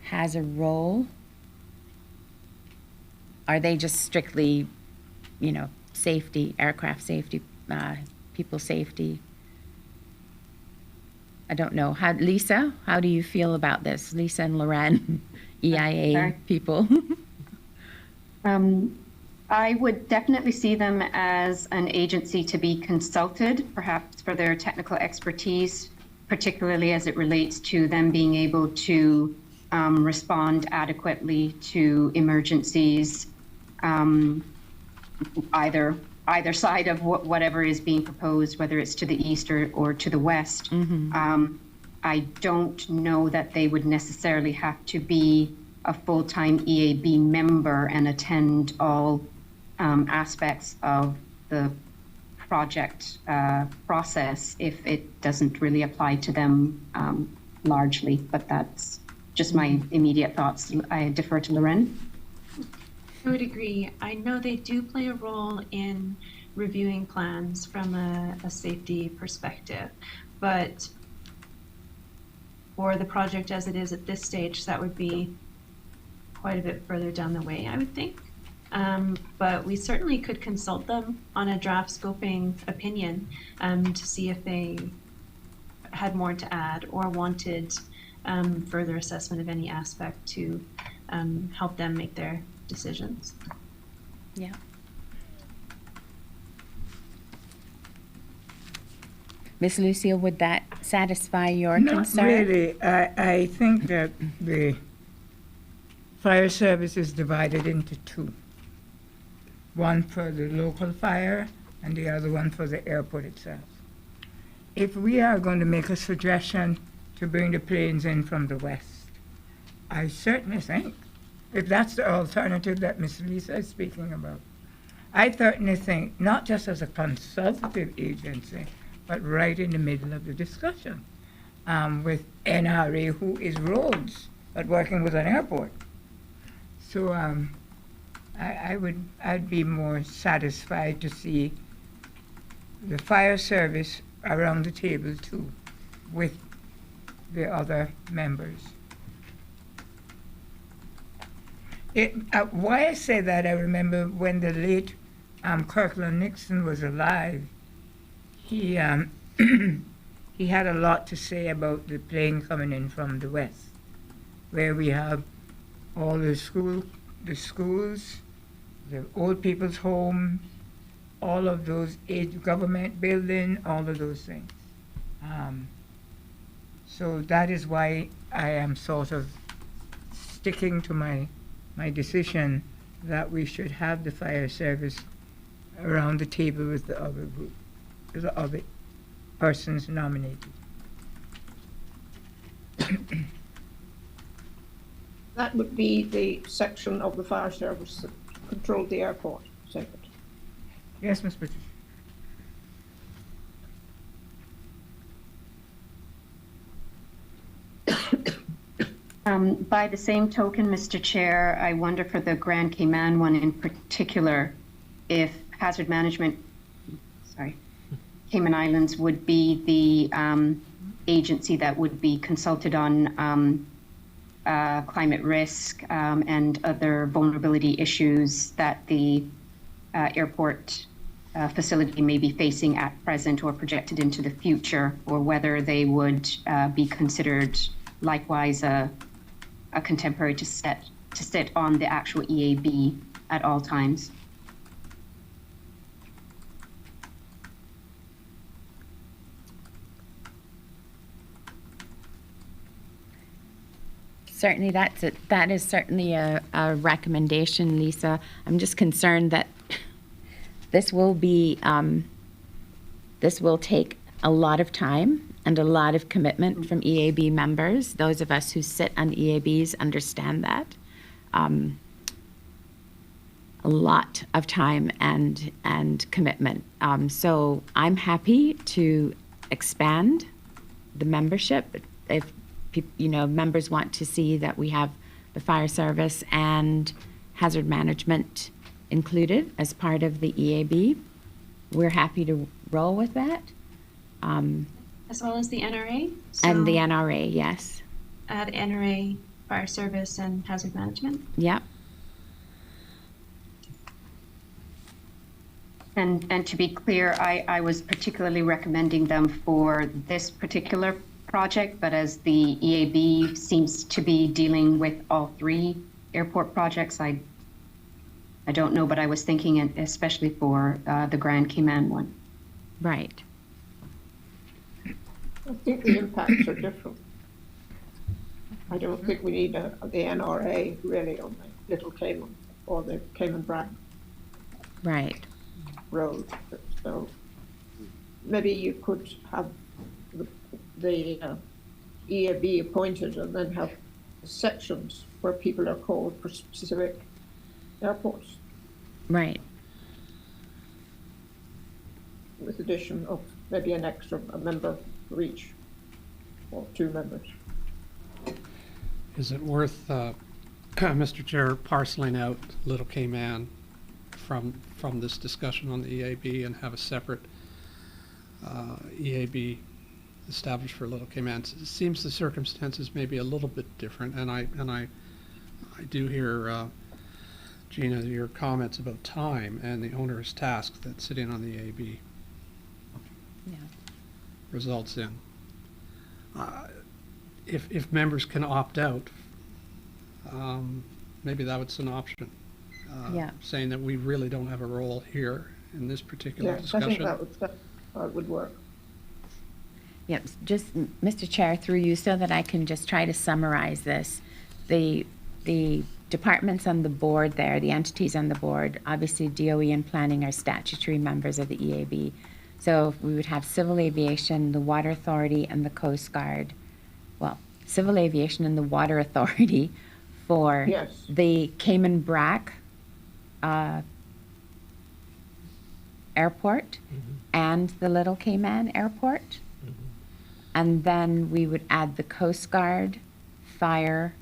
has a role. Are they just strictly, safety, aircraft safety, people safety? I don't know. Lisa, how do you feel about this? Lisa and Loren, EIA Sorry. people. I would definitely see them as an agency to be consulted, perhaps for their technical expertise, particularly as it relates to them being able to respond adequately to emergencies, either side of whatever is being proposed, whether it's to the east or to the west. I don't know that they would necessarily have to be a full-time EAB member and attend all aspects of the project process if it doesn't really apply to them largely. But that's just my immediate thoughts. I defer to Loren. I would agree. I know they do play a role in reviewing plans from a safety perspective, but for the project as it is at this stage, that would be quite a bit further down the way, I would think. But we certainly could consult them on a draft scoping opinion to see if they had more to add or wanted further assessment of any aspect to help them make their decisions. Yeah. Ms. Lucille, would that satisfy your concern? Not really. I think that the fire service is divided into two. One for the local fire and the other one for the airport itself. If we are going to make a suggestion to bring the planes in from the west, I certainly think, if that's the alternative that Ms. Lisa is speaking about, I certainly think, not just as a consultative agency, but right in the middle of the discussion with NRA, who is roads, but working with an airport. So I'd be more satisfied to see the fire service around the table too, with the other members. Why I say that, I remember when the late Kirkland Nixon was alive, he he had a lot to say about the plane coming in from the west, where we have all the schools, the old people's home, all of those government building, all of those things. So that is why I am sort of sticking to my decision that we should have the fire service around the table with the other group, the other persons nominated. That would be the section of the fire service that controlled the airport, second. Yes, Ms. British. By the same token, Mr. Chair, I wonder for the Grand Cayman one in particular, if hazard management, Cayman Islands would be the agency that would be consulted on climate risk and other vulnerability issues that the airport facility may be facing at present or projected into the future, or whether they would be considered likewise a contemporary to sit on the actual EAB at all times. Certainly, that is certainly a recommendation, Lisa. I'm just concerned that this will take a lot of time and a lot of commitment from EAB members. Those of us who sit on EABs understand that. A lot of time and commitment. So I'm happy to expand the membership if members want to see that we have the fire service and hazard management included as part of the EAB. We're happy to roll with that. As well as the NRA? So And the NRA, yes. add NRA, fire service, and hazard management? Yep. And to be clear, I was particularly recommending them for this particular project, but as the EAB seems to be dealing with all three airport projects, I don't know, but I was thinking especially for the Grand Cayman one. Right. I think the impacts are different. I don't think we need the NRA really on the Little Cayman or the Cayman Brac Right. Road. So maybe you could have the EAB appointed and then have sections where people are called for specific airports. Right. With addition of maybe an extra member for each, or two members. Is it worth, Mr. Chair, parceling out Little Cayman from this discussion on the EAB and have a separate EAB established for Little Cayman? It seems the circumstances may be a little bit different, and I do hear Gina, your comments about time and the onerous tasks that sitting on the EAB Yeah. results in. If members can opt out, maybe that's an option. Yeah. Saying that we really don't have a role here in this particular Yes, I think discussion. that would work. Yep, just, Mr. Chair, through you, so that I can just try to summarize this. The departments on the board there, the entities on the board, obviously DOE and planning are statutory members of the EAB. So we would have Civil Aviation, the Water Authority, and the Coast Guard. Well, Civil Aviation and the Water Authority for Yes. the Cayman Brac Airport and the Little Cayman Airport. And then we would add the Coast Guard, Fire,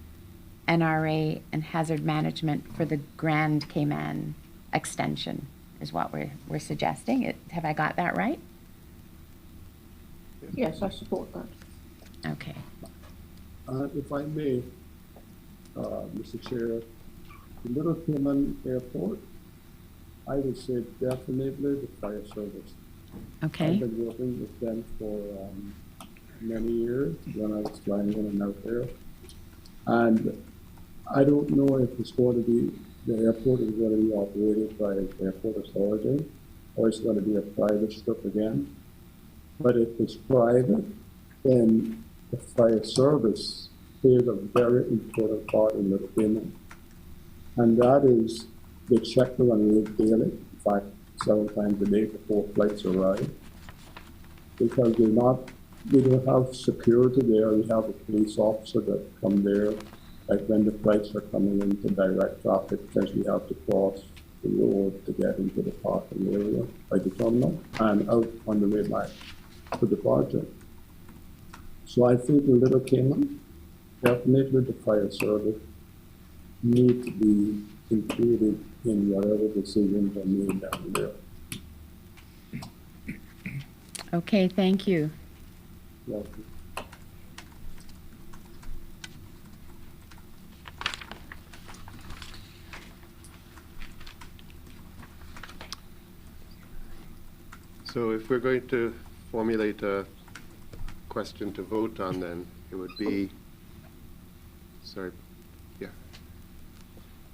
NRA, and Hazard Management for the Grand Cayman extension, is what we're suggesting. Have I got that right? Yes, I support that. Okay. If I may, Mr. Chair, the Little Cayman Airport, I would say definitely the fire service. Okay. I've been working with them for many years when I was flying in and out there. And I don't know if it's going to be, the airport is going to be operated by the airport authority, or it's going to be a private strip again. But if it's private, then the fire service plays a very important part in Little Cayman. And that is, they check the runway daily, 5-7 times a day before flights arrive. Because they don't have security there. We have a police officer that come there, like when the flights are coming into direct traffic, because we have to cross the road to get into the parking area by the terminal and out on the way back to the project. So I think the Little Cayman, definitely the fire service, need to be included in whatever decisions are made down there. Okay, thank you. Welcome. So if we're going to formulate a question to vote on, then it would be, sorry, yeah,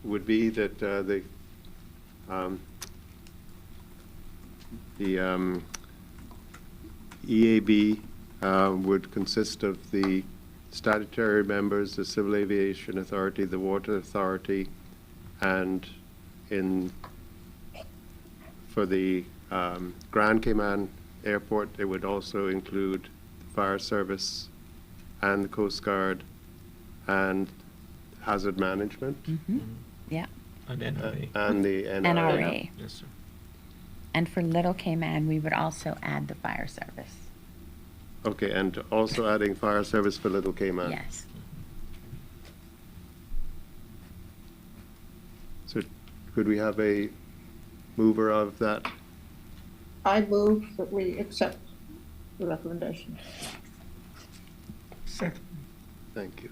it would be that the EAB would consist of the statutory members, the Civil Aviation Authority, the Water Authority, and for the Grand Cayman Airport, it would also include the Fire Service and the Coast Guard and Hazard Management. Yeah. And NRA. And the NRA. NRA. Yes, sir. And for Little Cayman, we would also add the Fire Service. Okay, and also adding Fire Service for Little Cayman. Yes. So could we have a mover of that? I move that we accept the recommendation. Second. Thank you.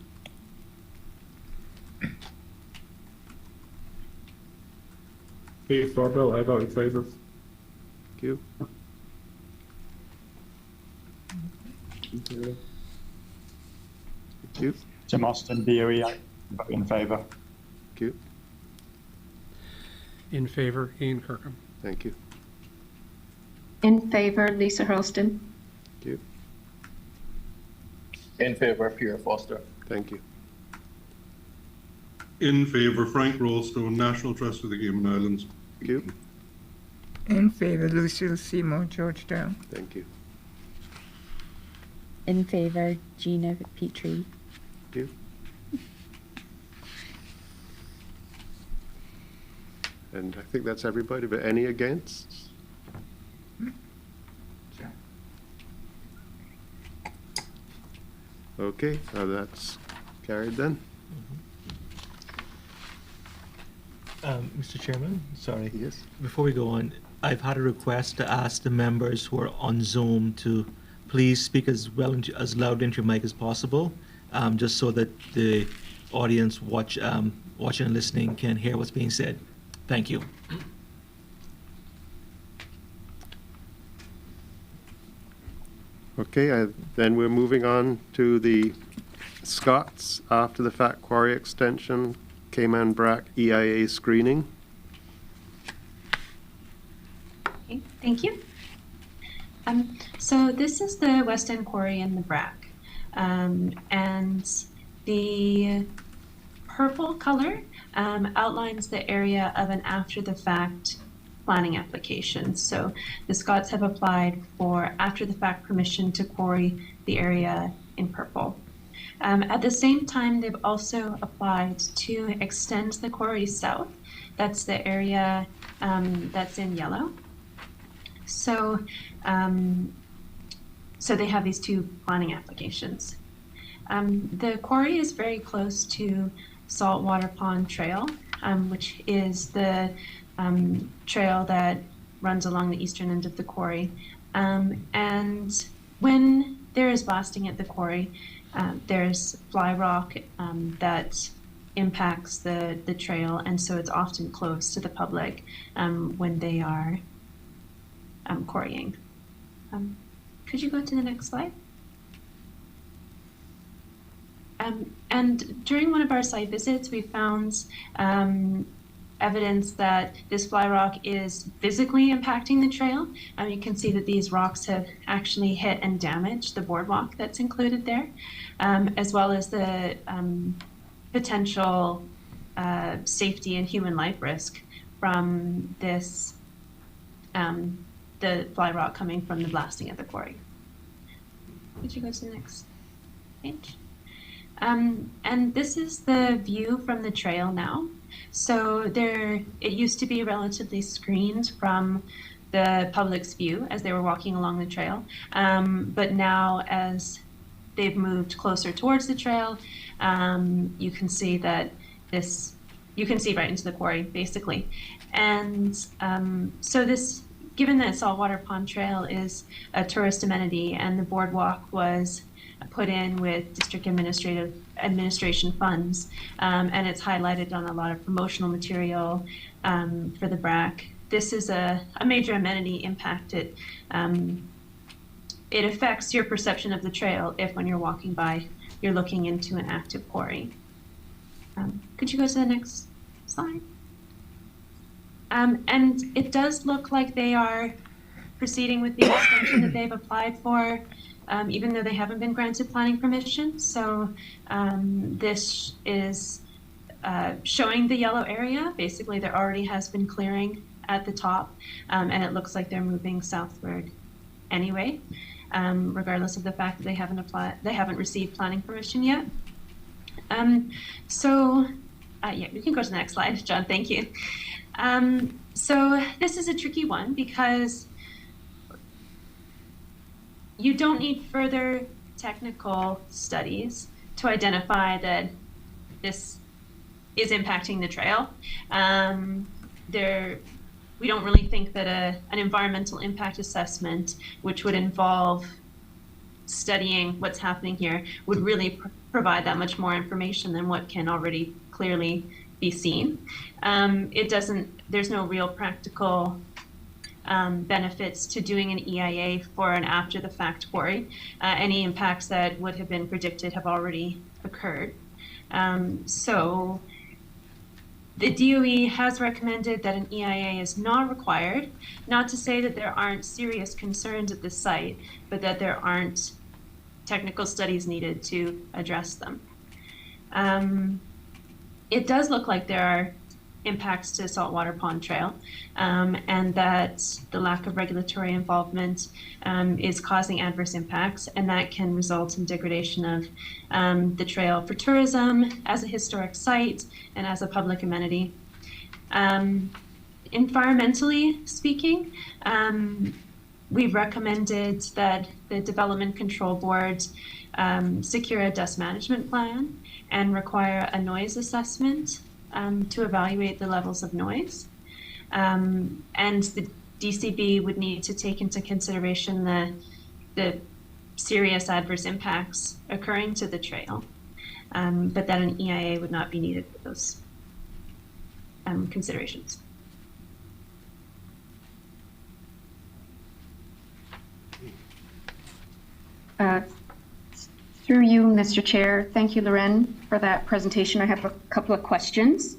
Steve Broadbelt, I vote in favour. Thank you. Thank you. Tim Austin, DOE, I vote in favour. Thank you. In favor, Ian Kirkham. Thank you. In favor, Lisa Hurlston. Thank you. In favor, Pierre Foster. Thank you. In favor, Frank Rollstone, National Trust of the Cayman Islands. Thank you. In favor, Lucille Seymour, Georgetown. Thank you. In favor, Gina Petrie. Thank you. And I think that's everybody, but any against? Okay, that's carried then. Mr. Chairman, sorry. Yes. Before we go on, I've had a request to ask the members who are on Zoom to please speak as loud into your mic as possible, just so that the audience watching and listening can hear what's being said. Thank you. Okay, then we're moving on to the Scott's after the fact quarry extension, Cayman Brac EIA screening. Okay, thank you. So this is the West End Quarry in the Brac. And the purple color outlines the area of an after-the-fact planning application. So the Scots have applied for after-the-fact permission to quarry the area in purple. At the same time, they've also applied to extend the quarry south. That's the area that's in yellow. So, so they have these two planning applications. The quarry is very close to Saltwater Pond Trail, which is the trail that runs along the eastern end of the quarry. And when there is blasting at the quarry, there's fly rock that impacts the trail, and so it's often closed to the public when they are quarrying. Could you go to the next slide? And during one of our site visits, we found evidence that this fly rock is physically impacting the trail. You can see that these rocks have actually hit and damaged the boardwalk that's included there, as well as the potential safety and human life risk from this, the fly rock coming from the blasting at the quarry. Could you go to the next page? And this is the view from the trail now. So it used to be relatively screened from the public's view as they were walking along the trail. But now as they've moved closer towards the trail, you can see that you can see right into the quarry, basically. And so this, given that Saltwater Pond Trail is a tourist amenity and the boardwalk was put in with district administration funds, and it's highlighted on a lot of promotional material for the BRAC. This is a major amenity impact. It affects your perception of the trail if, when you're walking by, you're looking into an active quarry. Could you go to the next slide? And it does look like they are proceeding with the extension that they've applied for, even though they haven't been granted planning permission. So this is showing the yellow area. Basically, there already has been clearing at the top, and it looks like they're moving southward anyway, regardless of the fact that they haven't received planning permission yet. Yeah, we can go to the next slide, John. Thank you. So this is a tricky one because you don't need further technical studies to identify that this is impacting the trail. We don't really think that an environmental impact assessment, which would involve studying what's happening here, would really provide that much more information than what can already clearly be seen. There's no real practical benefits to doing an EIA for an after-the-fact quarry. Any impacts that would have been predicted have already occurred. So the DOE has recommended that an EIA is not required, not to say that there aren't serious concerns at the site, but that there aren't technical studies needed to address them. It does look like there are impacts to Saltwater Pond Trail, and that the lack of regulatory involvement is causing adverse impacts, and that can result in degradation of the trail for tourism, as a historic site, and as a public amenity. Environmentally speaking, we've recommended that the Development Control Board secure a dust management plan and require a noise assessment to evaluate the levels of noise. And the DCB would need to take into consideration the serious adverse impacts occurring to the trail, but that an EIA would not be needed for those considerations. Through you, Mr. Chair. Thank you, Loren, for that presentation. I have a couple of questions.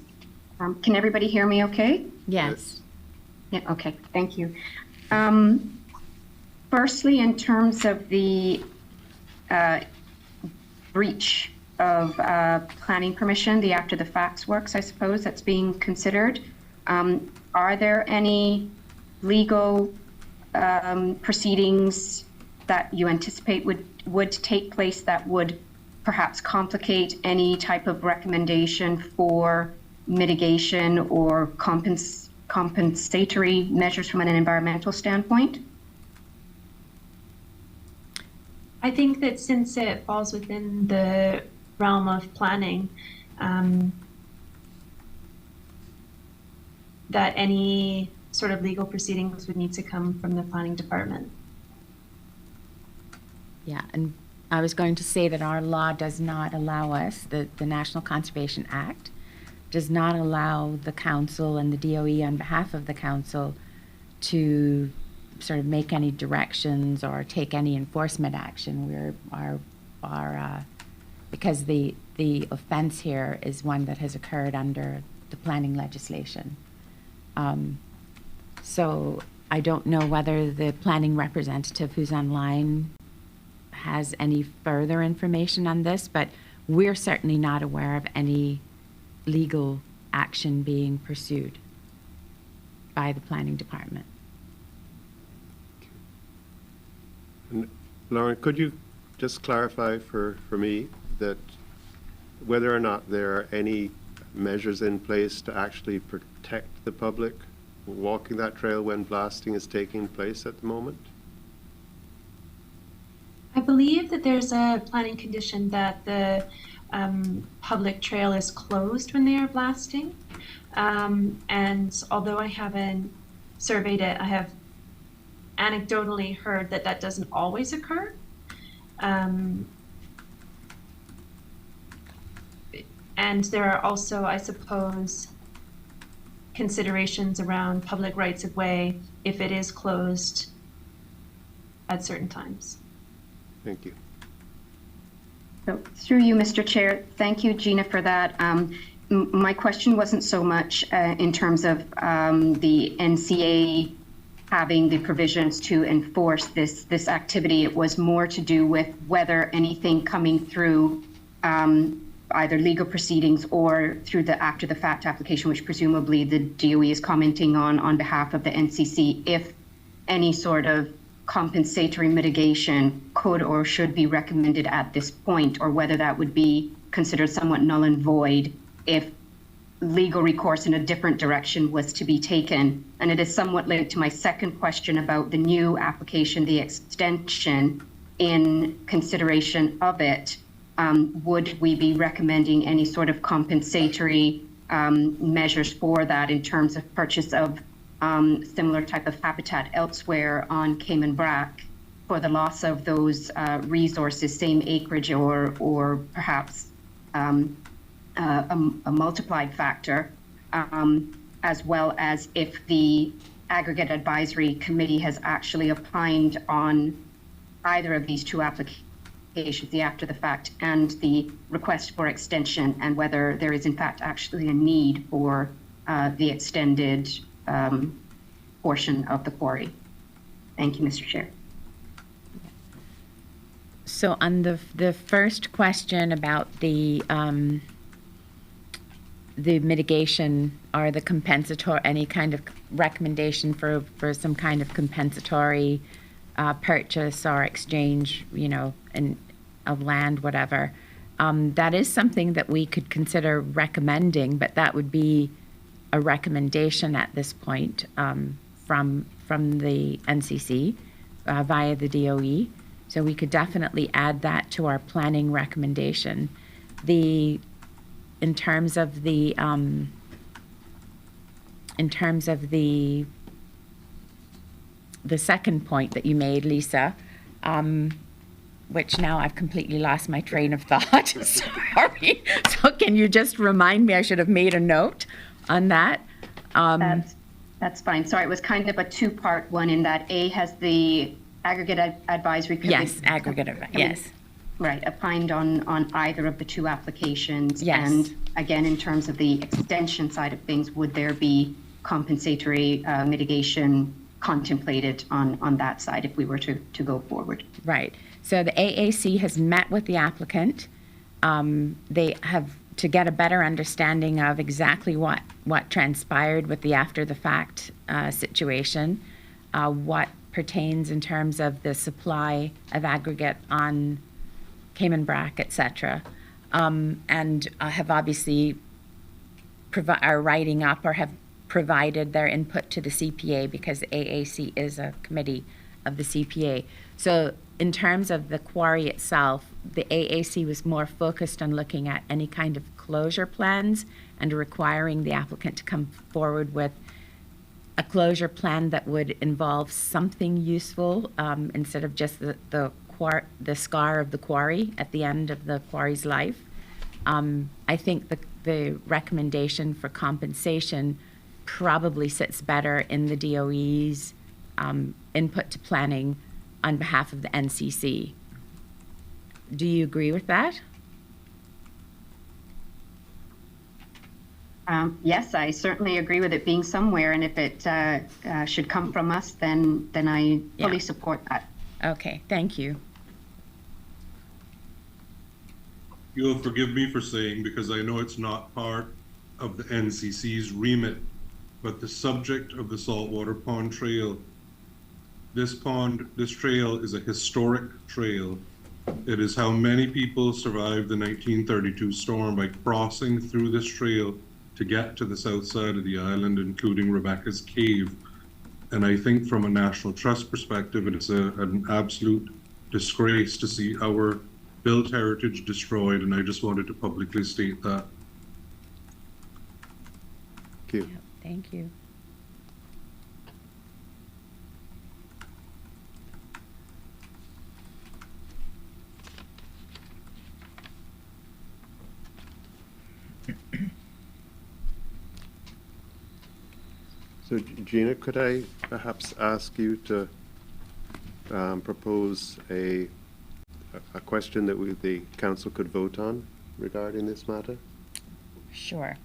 Can everybody hear me okay? Yes. Yeah, okay, thank you. Firstly, in terms of the breach of planning permission, the after the facts works, I suppose, that's being considered, are there any legal proceedings that you anticipate would take place that would perhaps complicate any type of recommendation for mitigation or compensatory measures from an environmental standpoint? I think that since it falls within the realm of planning, that any sort of legal proceedings would need to come from the planning department. Yeah, and I was going to say that our law does not allow us, the National Conservation Act, does not allow the council and the DOE on behalf of the council to sort of make any directions or take any enforcement action. Because the offense here is one that has occurred under the planning legislation. So I don't know whether the planning representative who's online has any further information on this, but we're certainly not aware of any legal action being pursued by the planning department. And Lauren, could you just clarify for me that whether or not there are any measures in place to actually protect the public walking that trail when blasting is taking place at the moment? I believe that there's a planning condition that the public trail is closed when they are blasting. And although I haven't surveyed it, I have anecdotally heard that that doesn't always occur. And there are also, I suppose, considerations around public rights of way if it is closed at certain times. Thank you. So through you, Mr. Chair, thank you, Gina, for that. My question wasn't so much in terms of the NCA having the provisions to enforce this activity. It was more to do with whether anything coming through either legal proceedings or through the after the fact application, which presumably the DOE is commenting on behalf of the NCC, if any sort of compensatory mitigation could or should be recommended at this point, or whether that would be considered somewhat null and void if legal recourse in a different direction was to be taken. And it is somewhat linked to my second question about the new application, the extension. In consideration of it, would we be recommending any sort of compensatory measures for that in terms of purchase of similar type of habitat elsewhere on Cayman brack for the loss of those resources, same acreage or perhaps a multiplied factor, as well as if the Aggregate Advisory Committee has actually opined on either of these two applications, the after the fact and the request for extension, and whether there is in fact actually a need for the extended portion of the quarry. Thank you, Mr. Chair. So on the first question about the mitigation or the compensatory, any kind of recommendation for some kind of compensatory purchase or exchange, of land, whatever, that is something that we could consider recommending, but that would be a recommendation at this point from the NCC via the DOE. So we could definitely add that to our planning recommendation. In terms of the second point that you made, Lisa, which now I've completely lost my train of thought. Sorry. So can you just remind me? I should have made a note on that. That's fine. Sorry, it was kind of a two-part one in that A has the Aggregate advisory committee. Yes, aggregate, yes. Right, opined on either of the two applications. Yes. And again, in terms of the extension side of things, would there be compensatory mitigation contemplated on that side if we were to go forward? Right. So the AAC has met with the applicant. They have, to get a better understanding of exactly what transpired with the after the fact situation, what pertains in terms of the supply of aggregate on Cayman Brac, et cetera, and have obviously are writing up or have provided their input to the CPA, because the AAC is a committee of the CPA. So in terms of the quarry itself, the AAC was more focused on looking at any kind of closure plans and requiring the applicant to come forward with a closure plan that would involve something useful instead of just the scar of the quarry at the end of the quarry's life. I think the recommendation for compensation probably sits better in the DOE's input to planning on behalf of the NCC. Do you agree with that? Yes, I certainly agree with it being somewhere, and if it should come from us, then I fully support that. Okay, thank you. You'll forgive me for saying, because I know it's not part of the NCC's remit, but the subject of the Saltwater Pond Trail, this trail is a historic trail. It is how many people survived the 1932 storm by crossing through this trail to get to the south side of the island, including Rebecca's Cave. And I think from a National Trust perspective, it's an absolute disgrace to see our built heritage destroyed, and I just wanted to publicly state that. Thank you. Yep, thank you. So Gina, could I perhaps ask you to propose a question that the council could vote on regarding this matter? Sure.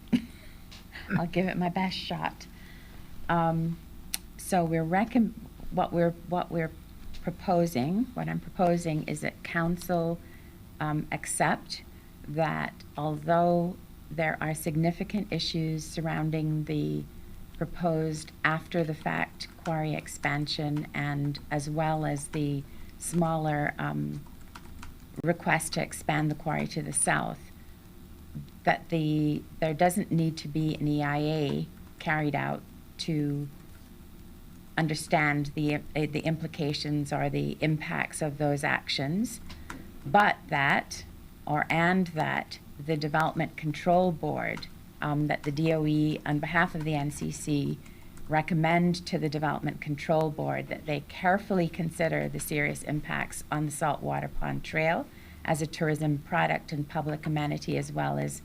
I'll give it my best shot. So what I'm proposing is that council accept that although there are significant issues surrounding the proposed after the fact quarry expansion, and as well as the smaller request to expand the quarry to the south, that there doesn't need to be an EIA carried out to understand the implications or the impacts of those actions, but that the Development Control Board, that the DOE on behalf of the NCC recommend to the Development Control Board that they carefully consider the serious impacts on the Saltwater Pond Trail as a tourism product and public amenity, as well as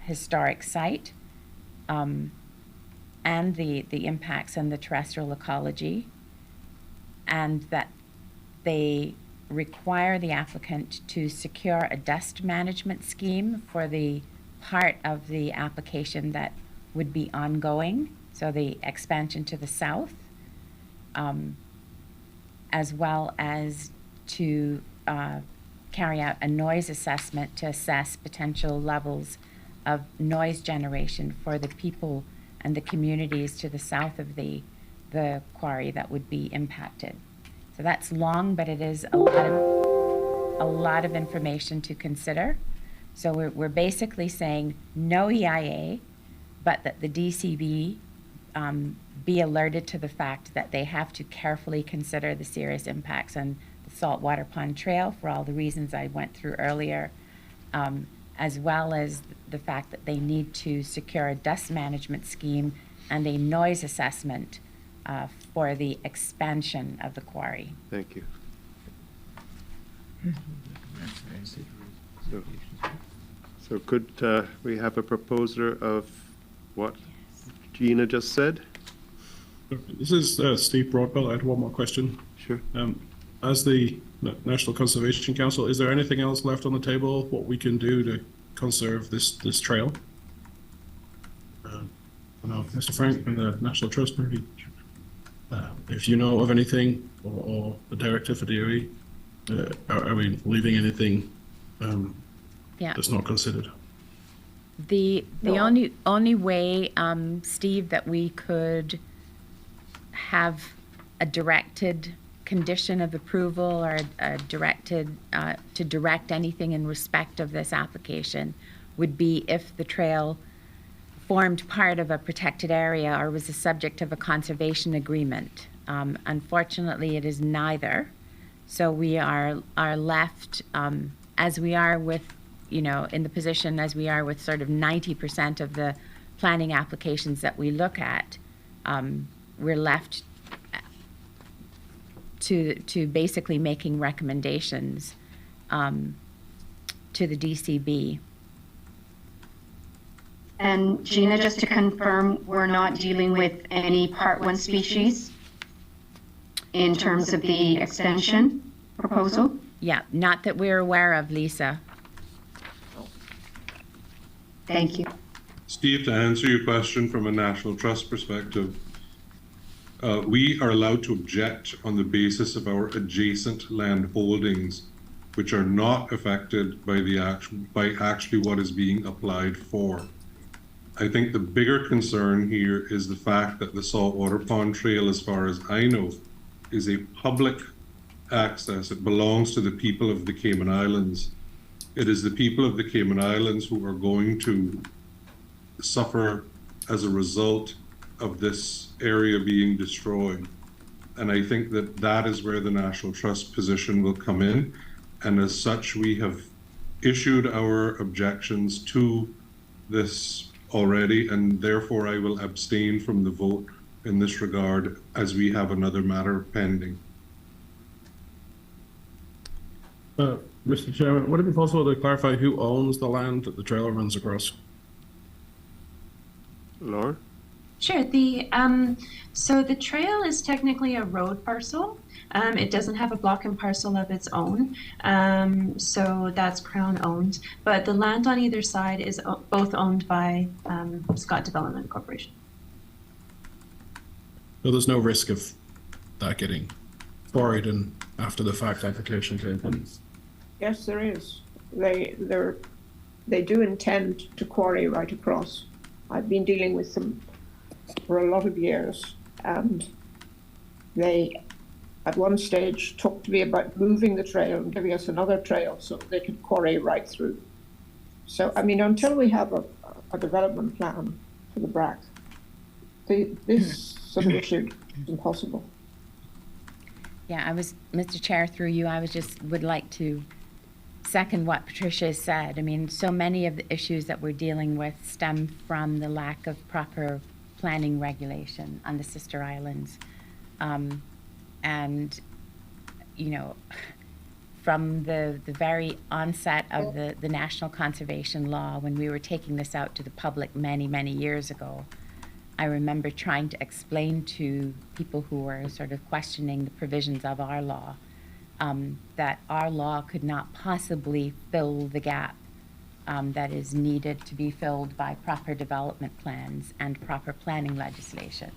historic site, and the impacts on the terrestrial ecology, and that they require the applicant to secure a dust management scheme for the part of the application that would be ongoing, so the expansion to the south, as well as to carry out a noise assessment to assess potential levels of noise generation for the people and the communities to the south of the quarry that would be impacted. So that's long, but it is a lot of information to consider. So we're basically saying no EIA, but that the DCB be alerted to the fact that they have to carefully consider the serious impacts on the Saltwater Pond Trail for all the reasons I went through earlier, as well as the fact that they need to secure a dust management scheme and a noise assessment for the expansion of the quarry. Thank you. So could we have a proposer of what Gina just said? This is Steve Broadbell. I had one more question. Sure. as the National Conservation Council, is there anything else left on the table? What we can do to conserve this trail? I know, Mr. Frank from the National Trust, maybe if you know of anything, or the director for DOE, are we leaving anything Yeah. that's not considered? The only way, Steve, that we could have a directed condition of approval or a directed to direct anything in respect of this application would be if the trail formed part of a protected area or was the subject of a conservation agreement. Unfortunately, it is neither. So we are left, as we are with, in the position as we are with sort of 90% of the planning applications that we look at, we're left to basically making recommendations to the DCB. And Gina, just to confirm, we're not dealing with any Part 1 species in terms of the extension proposal? Yeah, not that we're aware of, Lisa. Thank you. Steve, to answer your question from a National Trust perspective, we are allowed to object on the basis of our adjacent land holdings, which are not affected by actually what is being applied for. I think the bigger concern here is the fact that the Saltwater Pond Trail, as far as I know, is a public access. It belongs to the people of the Cayman Islands. It is the people of the Cayman Islands who are going to suffer as a result of this area being destroyed. And I think that that is where the National Trust position will come in. And as such, we have issued our objections to this already, and therefore I will abstain from the vote in this regard as we have another matter pending. Mr. Chairman, would it be possible to clarify who owns the land that the trail runs across? Laura? Sure. So the trail is technically a road parcel. It doesn't have a block and parcel of its own, so that's Crown owned. But the land on either side is both owned by Scott Development Corporation. So there's no risk of that getting quarried in after the fact application came in? Yes, there is. They do intend to quarry right across. I've been dealing with them for a lot of years, and they at one stage talked to me about moving the trail and giving us another trail so they could quarry right through. So, I mean, until we have a development plan for the BRAC, this sort of issue is impossible. Yeah, Mr. Chair, through you, would like to second what Patricia said. I mean, so many of the issues that we're dealing with stem from the lack of proper planning regulation on the sister islands. And, from the very onset of the National Conservation Law, when we were taking this out to the public many, many years ago, I remember trying to explain to people who were sort of questioning the provisions of our law, that our law could not possibly fill the gap that is needed to be filled by proper development plans and proper planning legislation.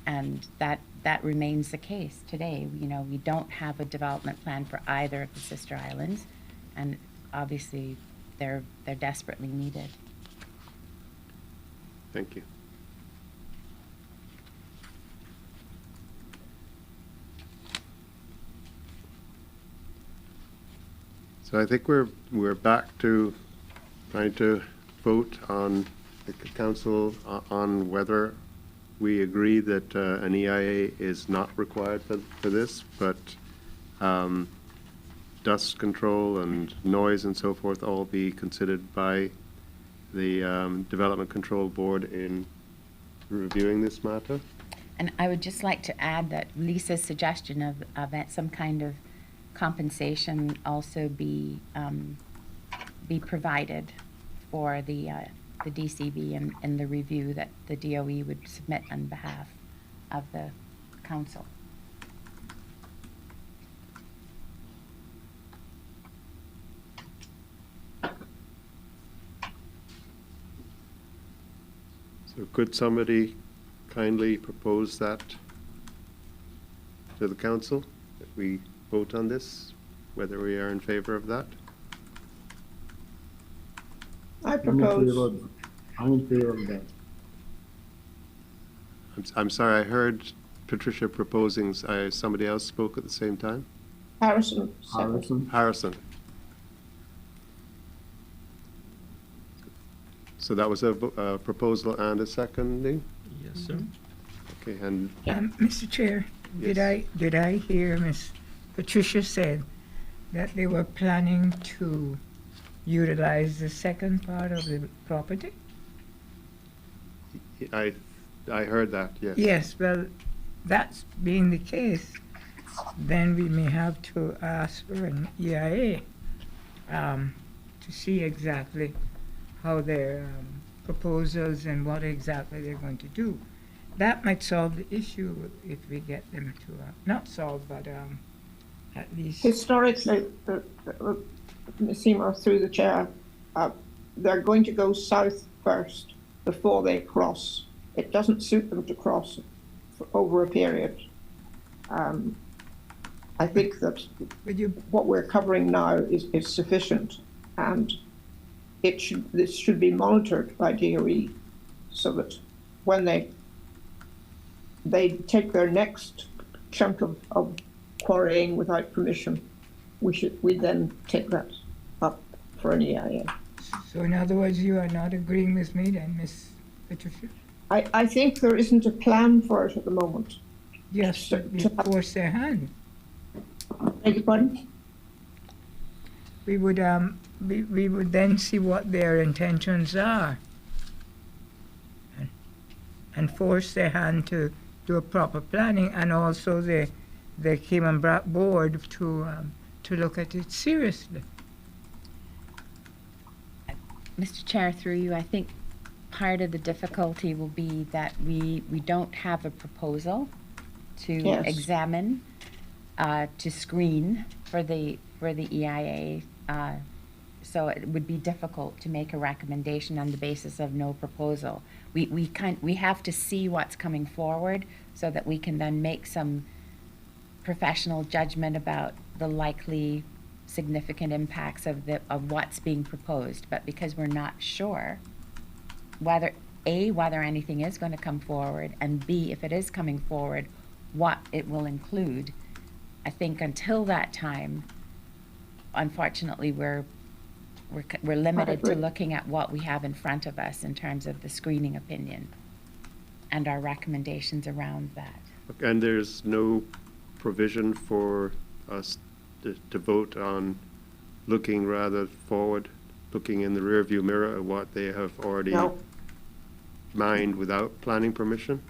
And that remains the case today. We don't have a development plan for either of the sister islands, and obviously they're desperately needed. Thank you. So I think we're back to trying to vote on the council on whether we agree that an EIA is not required for this, but dust control and noise and so forth all be considered by the Development Control Board in reviewing this matter. And I would just like to add that Lisa's suggestion of some kind of compensation also be provided for the DCB in the review that the DOE would submit on behalf of the council. So could somebody kindly propose that to the council, that we vote on this, whether we are in favor of that? I propose, I'm in favor of that. I'm sorry, I heard Patricia proposing, somebody else spoke at the same time? Harrison. Harrison. So that was a proposal and a seconding? Yes, sir. Okay, and Mr. Chair, Yes. did I hear Miss Patricia said that they were planning to utilize the second part of the property? I heard that, yes. Yes, well, that's being the case, then we may have to ask for an EIA to see exactly how their proposals and what exactly they're going to do. That might solve the issue if we get them to, not solve, but at least. Historically, Ms. Seymour, through the chair, they're going to go south first before they cross. It doesn't suit them to cross for over a period. I think that what we're covering now is sufficient, and this should be monitored by DOE so that when they take their next chunk of quarrying without permission, we then take that up for an EIA. So in other words, you are not agreeing with me then, Ms. Patricia? I think there isn't a plan for it at the moment. Yes, we force their hand. Beg your pardon? We would then see what their intentions are and force their hand to do a proper planning, and also the Cayman board to look at it seriously. Mr. Chair, through you, I think part of the difficulty will be that we don't have a proposal to Yes. examine, to screen for the EIA. So it would be difficult to make a recommendation on the basis of no proposal. We have to see what's coming forward so that we can then make some professional judgment about the likely significant impacts of what's being proposed. But because we're not sure whether anything is going to come forward, and B, if it is coming forward, what it will include, I think until that time, unfortunately, we're limited to looking at what we have in front of us in terms of the screening opinion and our recommendations around that. And there's no provision for us to vote on looking rather forward, looking in the rearview mirror at what they have already mined without planning permission,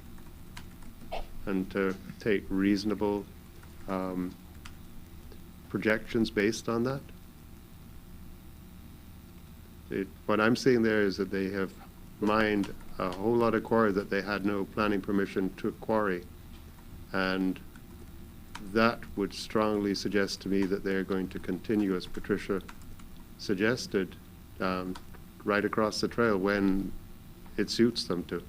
and to take reasonable projections based on that? What I'm seeing there is that they have mined a whole lot of quarry that they had no planning permission to quarry, and that would strongly suggest to me that they're going to continue, as Patricia suggested, right across the trail when it suits them to.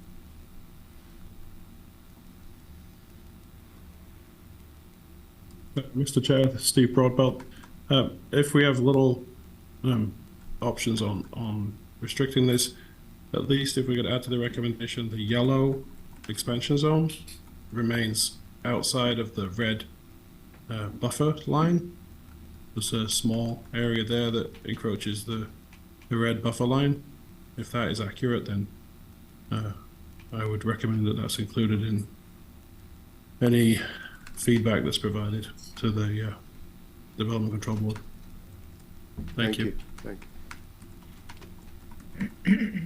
Mr. Chair, Steve Broadbelt, if we have little options on restricting this, at least if we could add to the recommendation, the yellow expansion zone remains outside of the red buffer line. There's a small area there that encroaches the red buffer line. If that is accurate, then I would recommend that that's included in any feedback that's provided to the Development Control Board. Thank you. Thank you.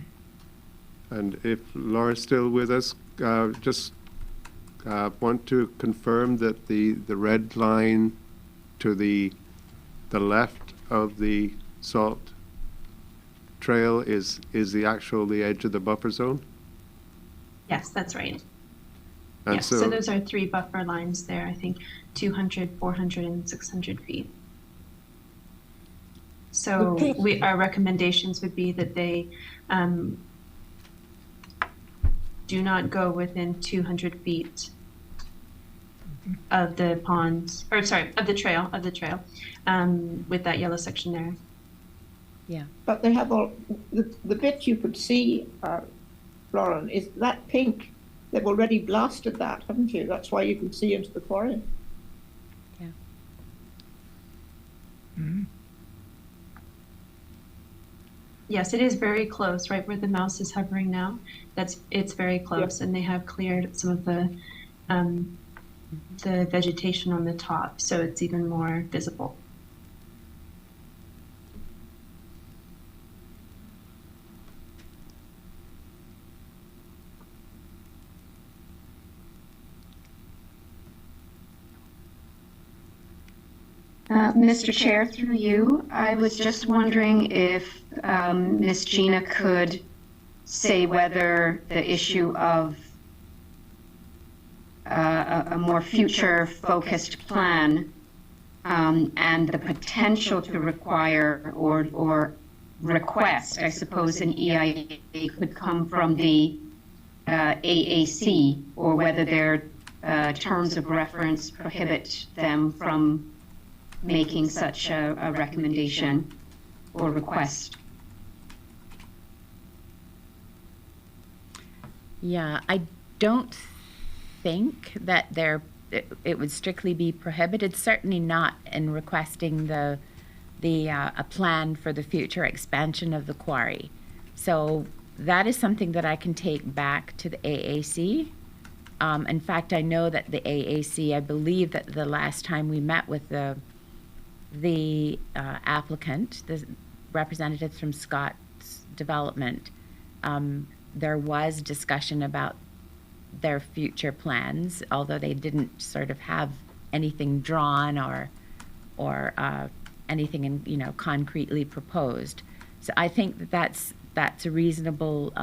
And if Laura's still with us, just want to confirm that the red line to the left of the salt trail is the edge of the buffer zone? Yes, that's right. And yes, so those are 3 buffer lines there, I think 200, 400, and 600 feet. So our recommendations would be that they do not go within 200 feet of the ponds, or sorry, of the trail, with that yellow section there. Yeah. But they have all, the bit you could see, Lauren, is that pink. They've already blasted that, haven't you? That's why you can see into the quarry. Yeah. Mhm. Yes, it is very close, right where the mouse is hovering now. It's very close, and they have cleared some of the vegetation on the top, so it's even more visible. Mr. Chair, through you, I was just wondering if Ms. Gina could say whether the issue of a more future-focused plan and the potential to require or request, I suppose, an EIA could come from the AAC, or whether their terms of reference prohibit them from making such a recommendation or request. Yeah, I don't think that it would strictly be prohibited, certainly not in requesting a plan for the future expansion of the quarry. So that is something that I can take back to the AAC. In fact, I know that the AAC, I believe that the last time we met with the applicant, the representatives from Scott's Development, there was discussion about their future plans, although they didn't sort of have anything drawn or anything concretely proposed. So I think that's a reasonable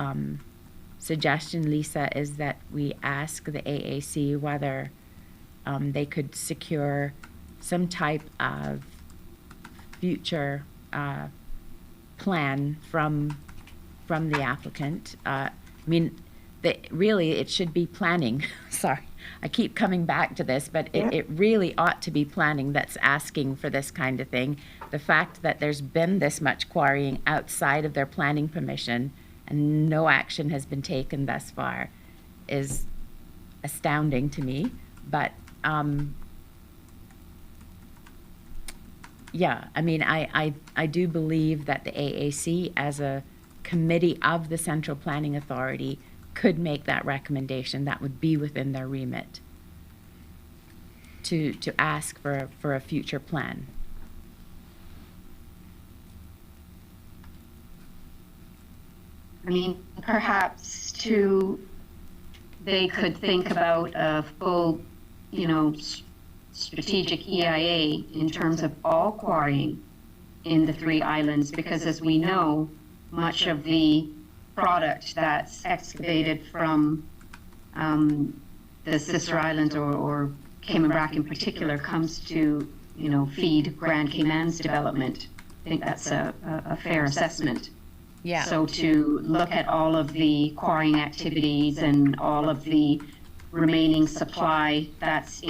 suggestion, Lisa, is that we ask the AAC whether they could secure some type of future plan from the applicant. I mean, really, it should be planning. Sorry, I keep coming back to this, but it really ought to be planning that's asking for this kind of thing. The fact that there's been this much quarrying outside of their planning permission and no action has been taken thus far is astounding to me. But yeah, I mean, I do believe that the AAC, as a committee of the Central Planning Authority, could make that recommendation. That would be within their remit to ask for a future plan. I mean, perhaps they could think about a full, strategic EIA in terms of all quarrying in the 3 islands, because as we know, much of the product that's excavated from the sister islands or Cayman Brac in particular comes to, feed Grand Cayman's development. I think that's a fair assessment. Yeah. So to look at all of the quarrying activities and all of the remaining supply that's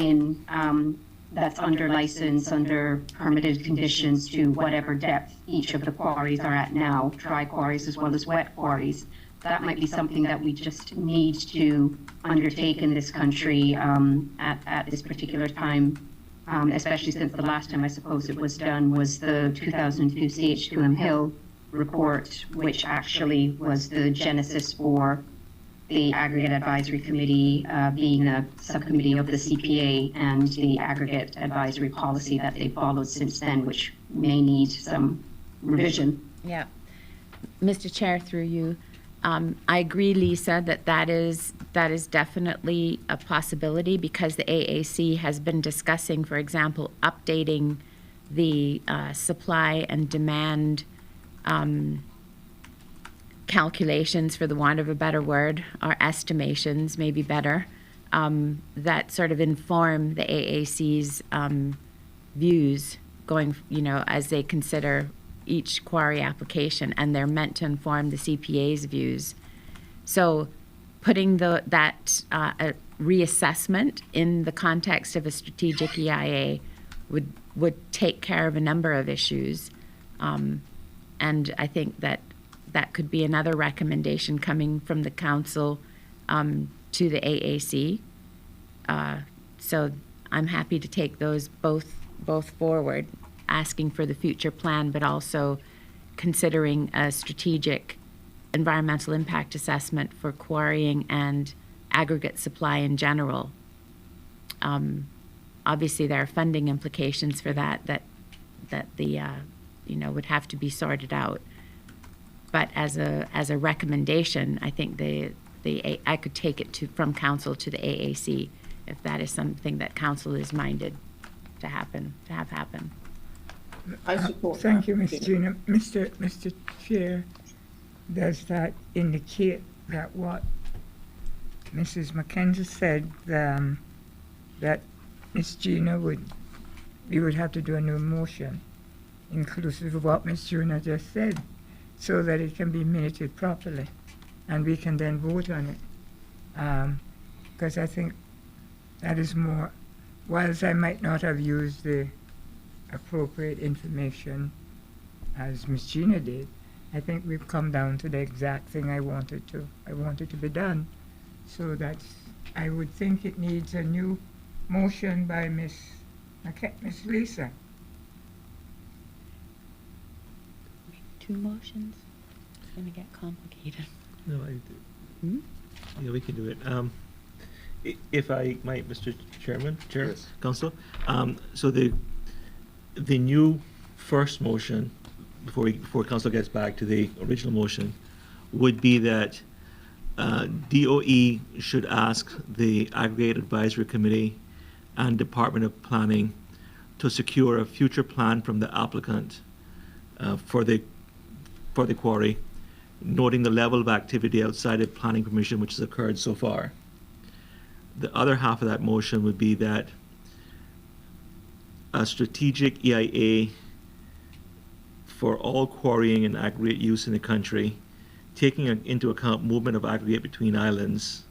that's under license, under permitted conditions to whatever depth each of the quarries are at now, dry quarries as well as wet quarries. That might be something that we just need to undertake in this country at this particular time, especially since the last time I suppose it was done was the 2002 CH2M Hill report, which actually was the genesis for the Aggregate Advisory Committee being a subcommittee of the CPA, and the Aggregate Advisory Policy that they followed since then, which may need some revision. Yeah. Mr. Chair, through you, I agree, Lisa, that is definitely a possibility, because the AAC has been discussing, for example, updating the supply and demand calculations, for the want of a better word, or estimations, maybe better, that sort of inform the AAC's views going, as they consider each quarry application, and they're meant to inform the CPA's views. So putting that reassessment in the context of a strategic EIA would take care of a number of issues. And I think that could be another recommendation coming from the council to the AAC. So I'm happy to take those both forward, asking for the future plan, but also considering a strategic environmental impact assessment for quarrying and aggregate supply in general. Obviously, there are funding implications for that the would have to be sorted out. But as a recommendation, I think I could take it from council to the AAC if that is something that council is minded to have happen. I support Thank that. you, Ms. Gina. Mr. Chair, does that indicate that what Mrs. McKenzie said, that Ms. Gina we would have to do a new motion, inclusive of what Ms. Gina just said, so that it can be minuted properly, and we can then vote on it. Because I think that is more, whilst I might not have used the appropriate information as Ms. Gina did, I think we've come down to the exact thing I wanted to be done. So I would think it needs a new motion by Ms. Lisa. Two motions? It's going to get complicated. No, yeah, we can do it. If I might, Mr. Chairman, Yes. Council. So the new first motion, before Council gets back to the original motion, would be that DOE should ask the Aggregate Advisory Committee and Department of Planning to secure a future plan from the applicant for the quarry, noting the level of activity outside of planning permission which has occurred so far. The other half of that motion would be that a strategic EIA for all quarrying and aggregate use in the country, taking into account movement of aggregate between islands,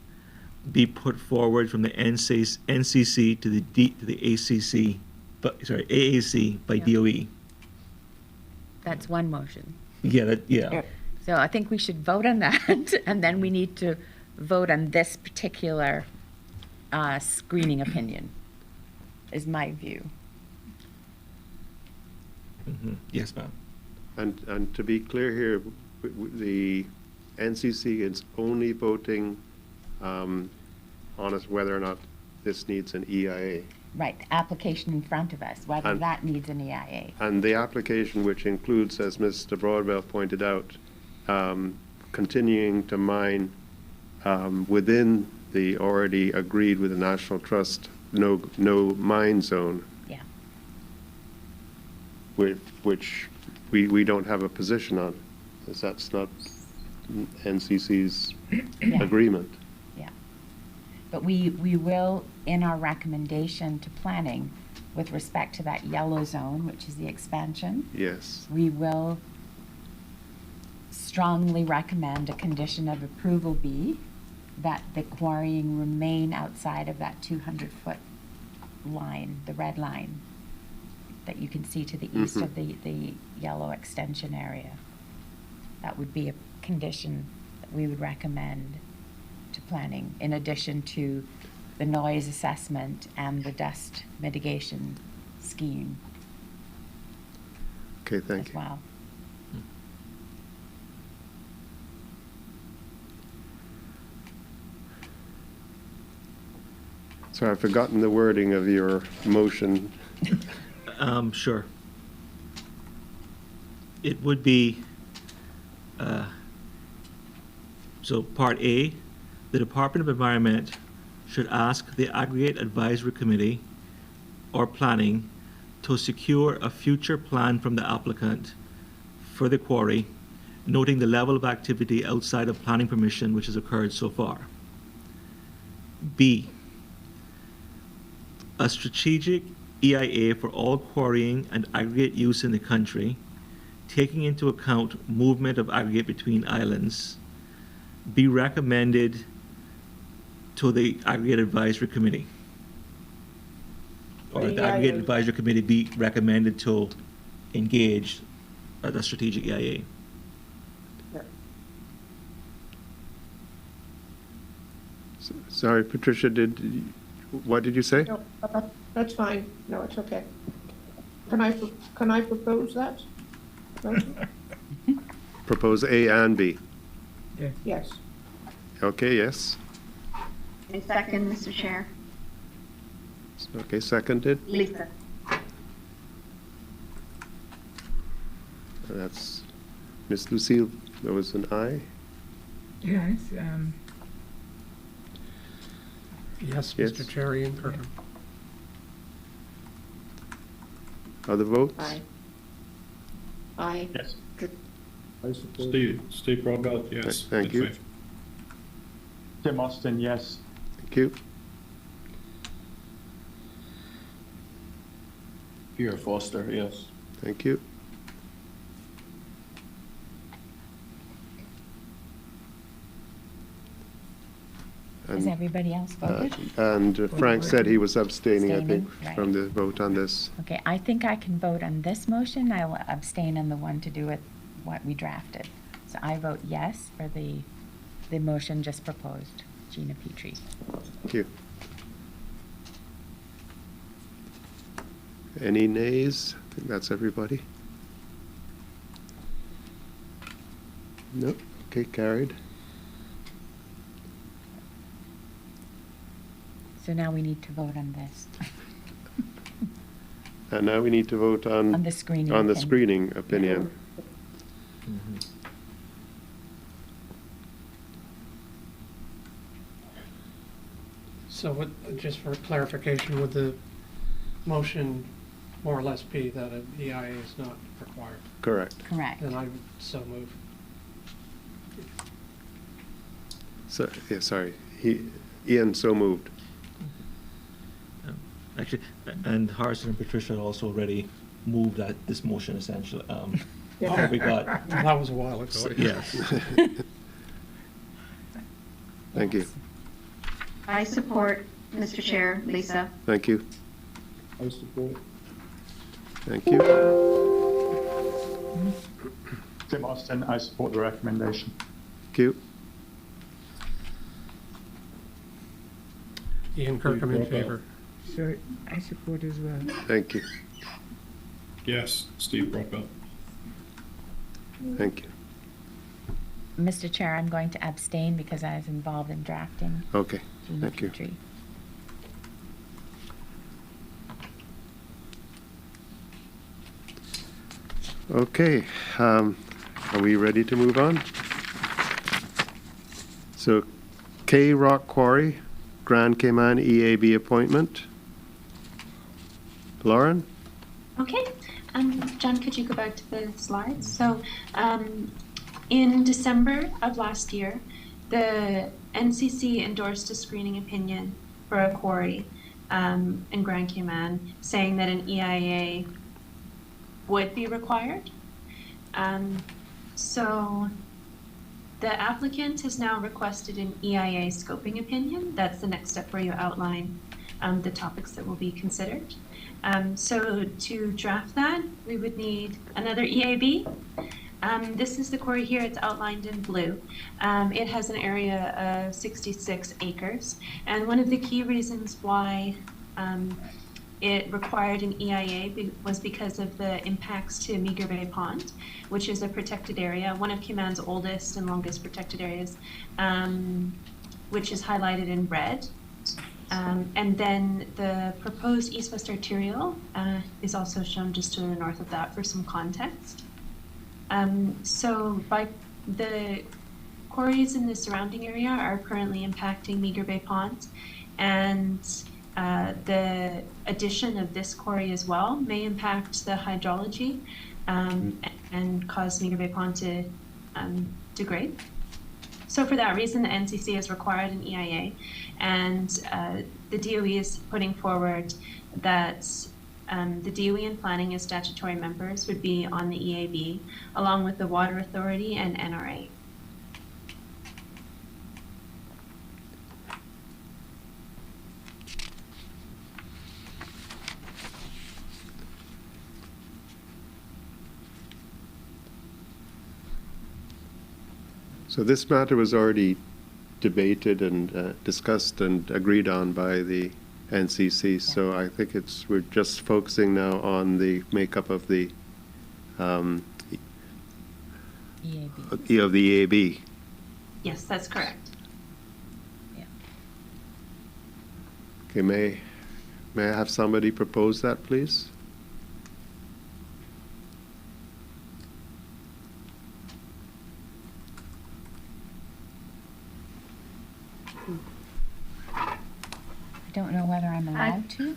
be put forward from the NCC to the AAC by DOE. That's one motion. Yeah. So I think we should vote on that, and then we need to vote on this particular screening opinion, is my view. Mm-hmm. Yes, ma'am. And to be clear here, the NCC is only voting on us whether or not this needs an EIA. Right, application in front of us, whether And- that needs an EIA. And the application, which includes, as Mr. Broadbell pointed out, continuing to mine within the already agreed with the National Trust no mine zone. Yeah. Which we don't have a position on, because that's not NCC's Yeah. agreement. Yeah. But we will, in our recommendation to planning, with respect to that yellow zone, which is the expansion, Yes. we will strongly recommend a condition of approval be that the quarrying remain outside of that 200-foot line, the red line that you can see to the east of the yellow extension area. That would be a condition that we would recommend to planning, in addition to the noise assessment and the dust mitigation scheme Okay, thank as you. well. So I've forgotten the wording of your motion. Sure. It would be, so Part A, the Department of Environment should ask the Aggregate Advisory Committee or Planning to secure a future plan from the applicant for the quarry, noting the level of activity outside of planning permission which has occurred so far. B, a strategic EIA for all quarrying and aggregate use in the country, taking into account movement of aggregate between islands, be recommended to the Aggregate Advisory Committee. Or The the Aggregate EIA. Advisory Committee be recommended to engage the strategic EIA. Yeah. Sorry, Patricia, what did you say? No, that's fine. No, it's okay. Can I propose that? motion? Propose A and B. Yes. Okay, yes. And second, Mr. Chair. Okay, seconded. Lisa. That's Miss Lucille. There was an aye. Yes, Yes, Yes. Mr. Chair, Ian Kirkham. Other votes? Aye. Aye. Yes. I support. Steve Broadbelt, yes. Thank you. In favour. Tim Austin, yes. Thank you. Pierre Foster, yes. Thank you. Has everybody else voted? And Frank said he was abstaining, I think, Abstaining, right. from the vote on this. Okay, I think I can vote on this motion. I will abstain on the one to do with what we drafted. So I vote yes for the motion just proposed, Gina Petrie. Thank you. Any nays? I think that's everybody. Nope. Okay, carried. So now we need to vote on this. And now we need to vote on. On the screening On the opinion. screening opinion. So just for clarification, would the motion more or less be that an EIA is not required? Correct. Correct. Then I would so move. So, yeah, sorry. Ian so moved. Actually, and Harrison and Patricia had also already moved this motion essentially. Yeah. We got, That was a while ago. yes. Thank you. I support, Mr. Chair, Lisa. Thank you. I support. Thank you. Tim Austin, I support the recommendation. Thank you. Ian Kirkham in favor. so I support as well. Thank you. Yes, Steve Broadbelt. Thank you. Mr. Chair, I'm going to abstain because I was involved in drafting Okay. Gina Thank you. Petrie. Okay. Are we ready to move on? So, K Rock Quarry, Grand Cayman EAB appointment. Lauren? Okay, John, could you go back to the slides? So, in December of last year, the NCC endorsed a screening opinion for a quarry in Grand Cayman, saying that an EIA would be required. So the applicant has now requested an EIA scoping opinion. That's the next step where you outline the topics that will be considered. So to draft that, we would need another EAB. This is the quarry here, it's outlined in blue. It has an area of 66 acres. And one of the key reasons why it required an EIA was because of the impacts to Meager Bay Pond, which is a protected area, one of Cayman's oldest and longest protected areas, which is highlighted in red. And then the proposed east-west arterial is also shown just to the north of that for some context. So by the quarries in the surrounding area are currently impacting Meager Bay Pond, and the addition of this quarry as well may impact the hydrology and cause Meager Bay Pond to degrade. So for that reason, the NCC has required an EIA, and the DOE is putting forward that the DOE and planning as statutory members would be on the EAB, along with the Water Authority and NRA. So this matter was already debated and discussed and agreed on by the NCC. So I think we're just focusing now on the makeup of the EAB. of the EAB. Yes, that's correct. Yeah. Okay, may I have somebody propose that, please? I don't know whether I'm allowed to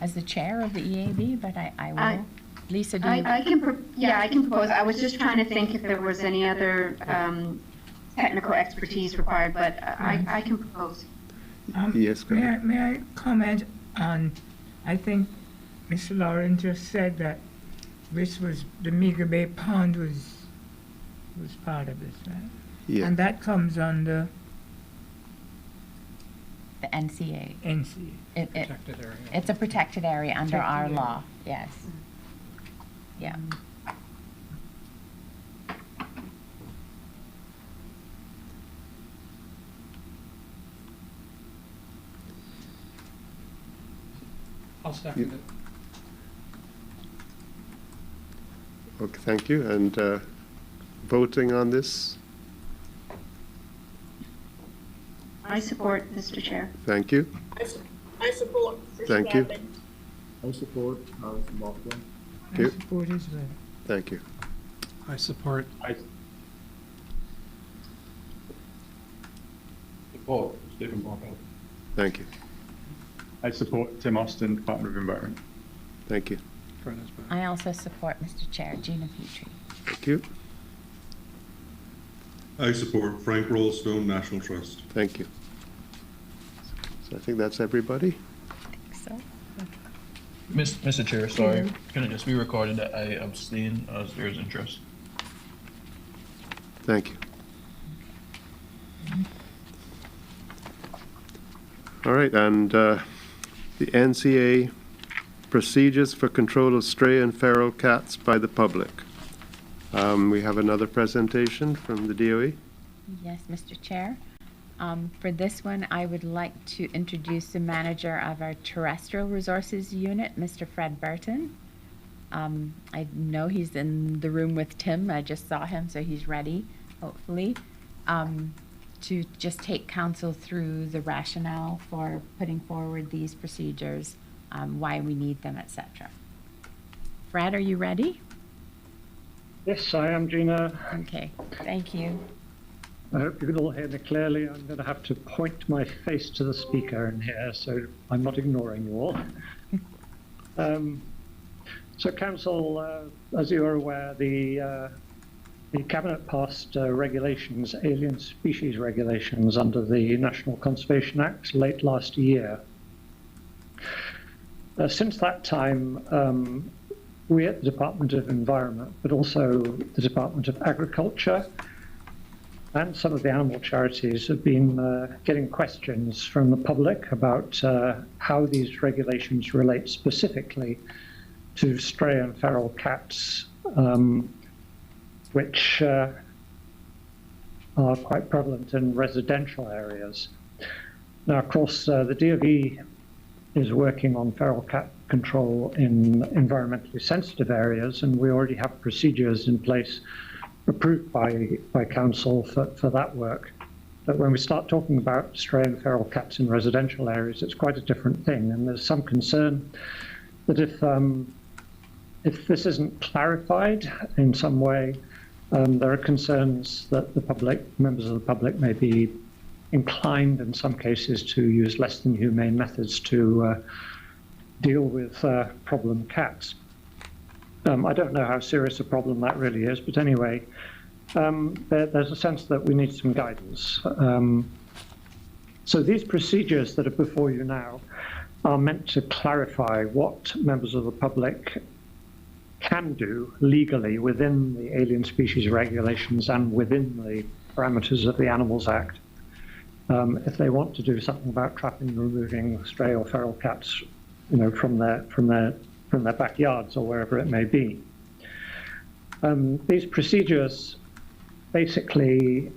as the chair of the EAB, but I will. Lisa, do you? I can propose. I was just trying to think if there was any other technical expertise required, but I can propose. Yes, go ahead. May I comment on, I think Mr. Lauren just said that the Meager Bay Pond was part of this, right? Yeah. And that comes under The NCA. NCA. Protected area. It's a protected area under Protected our area. law, yes. Yeah. I'll second it. Okay, thank you. And voting on this? I support, Mr. Chair. Thank you. I support. Thank you. I support Alison Loughlin. Thank you. I support as well. Thank you. I support. Support Stephen Barkhouse. Thank you. I support Tim Austin, Department of Environment. Thank you. Fred as well. I also support Mr. Chair, Gina Petrie. Thank you. I support Frank Rollstone, National Trust. Thank you. So I think that's everybody. So, Mr. Chair, sorry. Can it just be recorded that I abstain as there is interest? Thank you. All right, and the NCA procedures for control of stray and feral cats by the public. We have another presentation from the DOE. yes, Mr. Chair. For this one, I would like to introduce the manager of our terrestrial resources unit, Mr. Fred Burton. I know he's in the room with Tim. I just saw him, so he's ready, hopefully, to just take council through the rationale for putting forward these procedures, why we need them, etc. Fred, are you ready? Yes, I am, Gina. Okay, thank you. I hope you can all hear me clearly. I'm going to have to point my face to the speaker in here, so I'm not ignoring you all. So, Council, as you are aware, the Cabinet passed regulations, alien species regulations, under the National Conservation Act late last year. Since that time, we at the Department of Environment, but also the Department of Agriculture, and some of the animal charities have been getting questions from the public about how these regulations relate specifically to stray and feral cats, which are quite prevalent in residential areas. Now, of course, the DOE is working on feral cat control in environmentally sensitive areas, and we already have procedures in place approved by council for that work. But when we start talking about stray and feral cats in residential areas, it's quite a different thing. And there's some concern that if this isn't clarified in some way, there are concerns that the public, members of the public, may be inclined in some cases to use less than humane methods to deal with problem cats. I don't know how serious a problem that really is, but anyway, there's a sense that we need some guidance. So these procedures that are before you now are meant to clarify what members of the public can do legally within the alien species regulations and within the parameters of the Animals Act. If they want to do something about trapping and removing stray or feral cats, from their backyards or wherever it may be. These procedures basically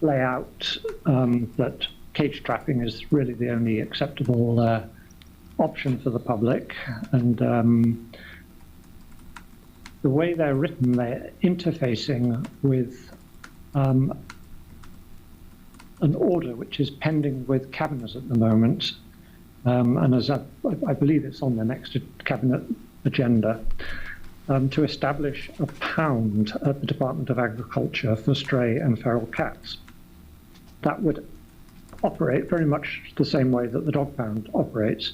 lay out that cage trapping is really the only acceptable option for the public. And the way they're written, they're interfacing with an order which is pending with Cabinet at the moment. And as I believe it's on the next Cabinet agenda, to establish a pound at the Department of Agriculture for stray and feral cats. That would operate very much the same way that the dog pound operates,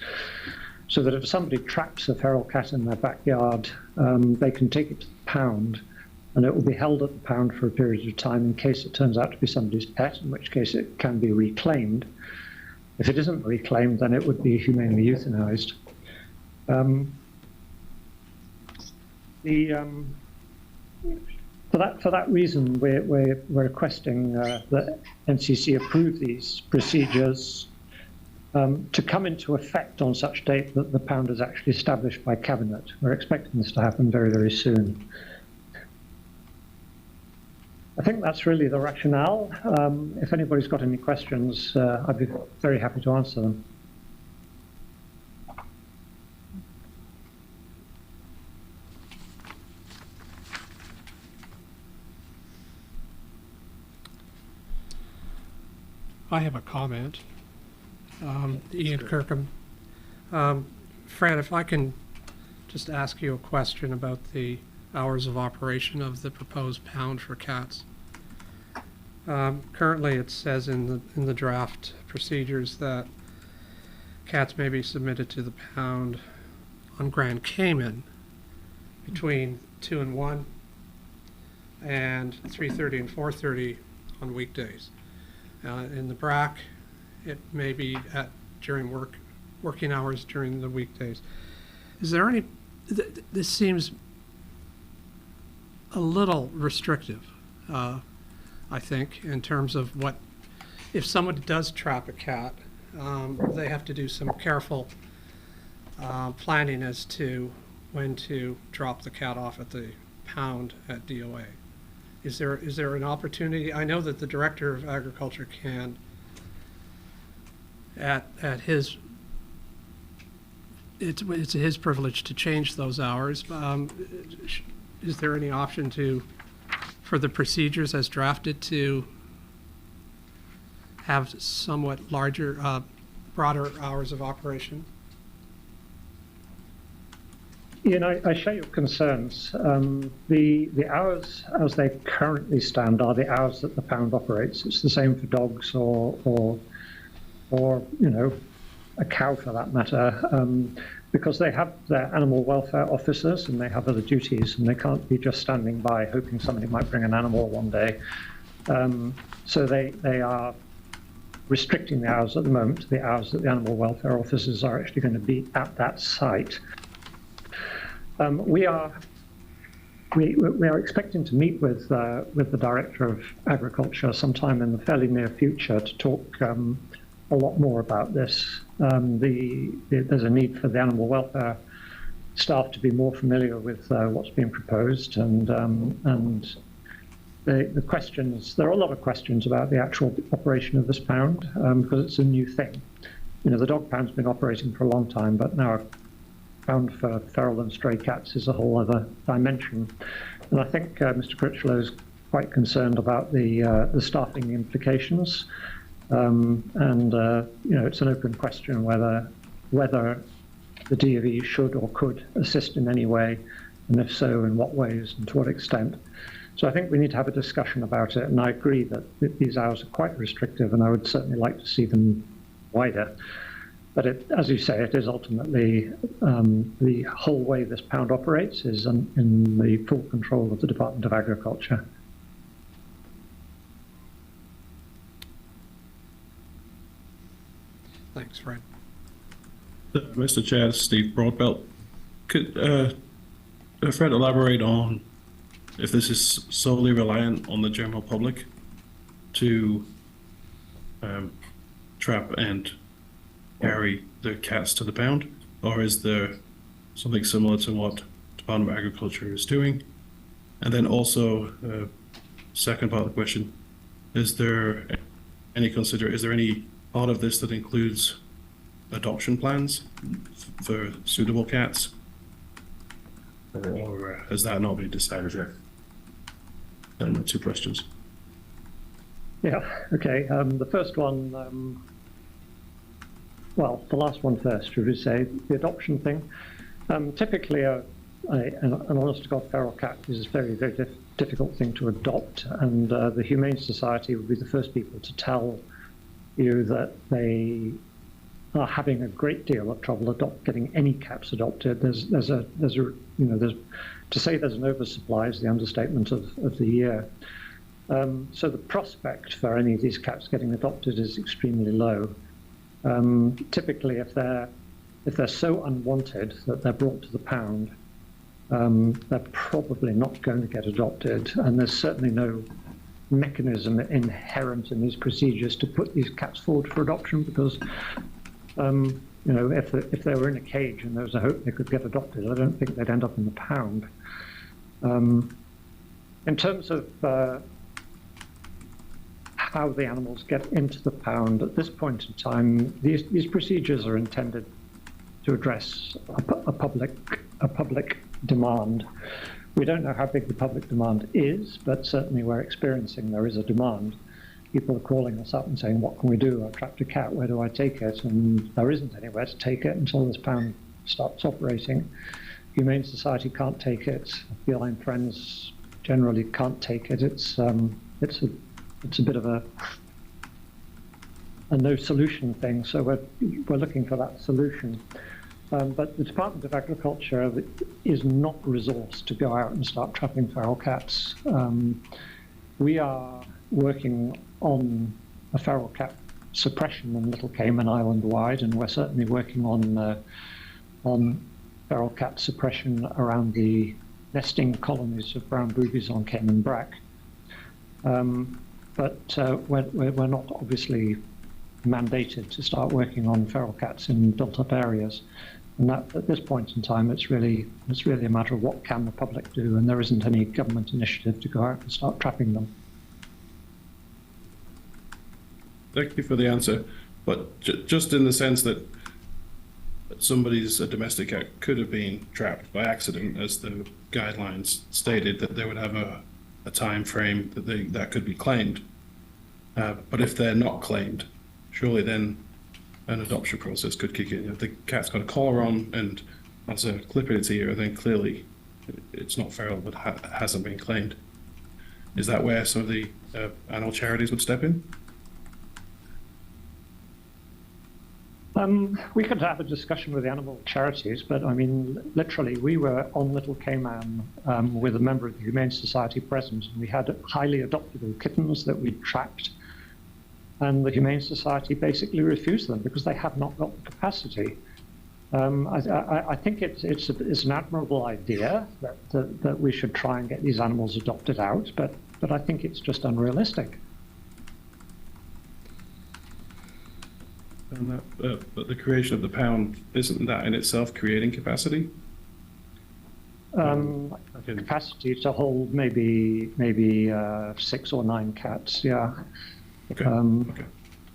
so that if somebody traps a feral cat in their backyard, they can take it to the pound, and it will be held at the pound for a period of time in case it turns out to be somebody's pet, in which case it can be reclaimed. If it isn't reclaimed, then it would be humanely euthanized. For that reason, we're requesting that NCC approve these procedures to come into effect on such date that the pound is actually established by Cabinet. We're expecting this to happen very, very soon. I think that's really the rationale. If anybody's got any questions, I'd be very happy to answer them. I have a comment. Ian Kirkham. Fred, if I can just ask you a question about the hours of operation of the proposed pound for cats. Currently, it says in the draft procedures that cats may be submitted to the pound on Grand Cayman between 2 and 1 and 3:30 and 4:30 on weekdays. In the BRAC, it may be during working hours during the weekdays. Is there any? This seems a little restrictive, I think, in terms of what if somebody does trap a cat, they have to do some careful planning as to when to drop the cat off at the pound at DOA. Is there an opportunity? I know that the Director of Agriculture can, at his, it's his privilege to change those hours. Is there any option for the procedures as drafted to have somewhat larger, broader hours of operation? You know, I share your concerns. The hours as they currently stand are the hours that the pound operates. It's the same for dogs or you know, a cow for that matter, because they have their animal welfare officers and they have other duties, and they can't be just standing by hoping somebody might bring an animal one day. So they are restricting the hours at the moment to the hours that the animal welfare officers are actually going to be at that site. We are expecting to meet with the Director of Agriculture sometime in the fairly near future to talk a lot more about this. There's a need for the animal welfare staff to be more familiar with what's being proposed, and the questions. There are a lot of questions about the actual operation of this pound because it's a new thing. You know, the dog pound's been operating for a long time, but now pound for feral and stray cats is a whole other dimension. And I think Mr. Critchlow is quite concerned about the staffing implications. You know, it's an open question whether the DOE should or could assist in any way, and if so, in what ways and to what extent. So I think we need to have a discussion about it, and I agree that these hours are quite restrictive, and I would certainly like to see them wider. But as you say, it is ultimately the whole way this pound operates is in the full control of the Department of Agriculture. Thanks, Fred. Mr. Chair, Steve Broadbelt. Could Fred elaborate on if this is solely reliant on the general public to trap and carry the cats to the pound, or is there something similar to what Department of Agriculture is doing? And then also, second part of the question, is there any part of this that includes adoption plans for suitable cats? Or has that not been decided yet? And my two questions. Yeah, okay. The first one, well, the last one first, should we say, the adoption thing. Typically, an honest-to-God feral cat is a very, very difficult thing to adopt, and the Humane Society would be the first people to tell you that they are having a great deal of trouble getting any cats adopted. To say there's an oversupply is the understatement of the year. So the prospect for any of these cats getting adopted is extremely low. Typically, if they're so unwanted that they're brought to the pound, they're probably not going to get adopted, and there's certainly no mechanism inherent in these procedures to put these cats forward for adoption, because if they were in a cage and there was a hope they could get adopted, I don't think they'd end up in the pound. In terms of how the animals get into the pound, at this point in time, these procedures are intended to address a public demand. We don't know how big the public demand is, but certainly we're experiencing there is a demand. People are calling us up and saying, what can we do? I've trapped a cat, where do I take it? And there isn't anywhere to take it until this pound starts operating. Humane Society can't take it. Feline Friends generally can't take it. It's a bit of a no solution thing, so we're looking for that solution. But the Department of Agriculture is not resourced to go out and start trapping feral cats. We are working on a feral cat suppression in Little Cayman Island-wide, and we're certainly working on feral cat suppression around the nesting colonies of brown boobies on Cayman brack. But we're not obviously mandated to start working on feral cats in built-up areas. And that, at this point in time, it's really a matter of what can the public do, and there isn't any government initiative to go out and start trapping them. Thank you for the answer. But just in the sense that somebody's domestic cat could have been trapped by accident, as the guidelines stated, that they would have a time frame that could be claimed. But if they're not claimed, surely then an adoption process could kick in. If the cat's got a collar on and has a clip in its ear, then clearly it's not feral, but hasn't been claimed. Is that where some of the animal charities would step in? We could have a discussion with the animal charities, but I mean, literally, we were on Little Cayman with a member of the Humane Society present, and we had highly adoptable kittens that we trapped, and the Humane Society basically refused them because they have not got the capacity. I think it's an admirable idea that we should try and get these animals adopted out, but I think it's just unrealistic. And but the creation of the pound, isn't that in itself creating capacity? Capacity to hold maybe 6 or 9 cats. Yeah. Okay. Okay.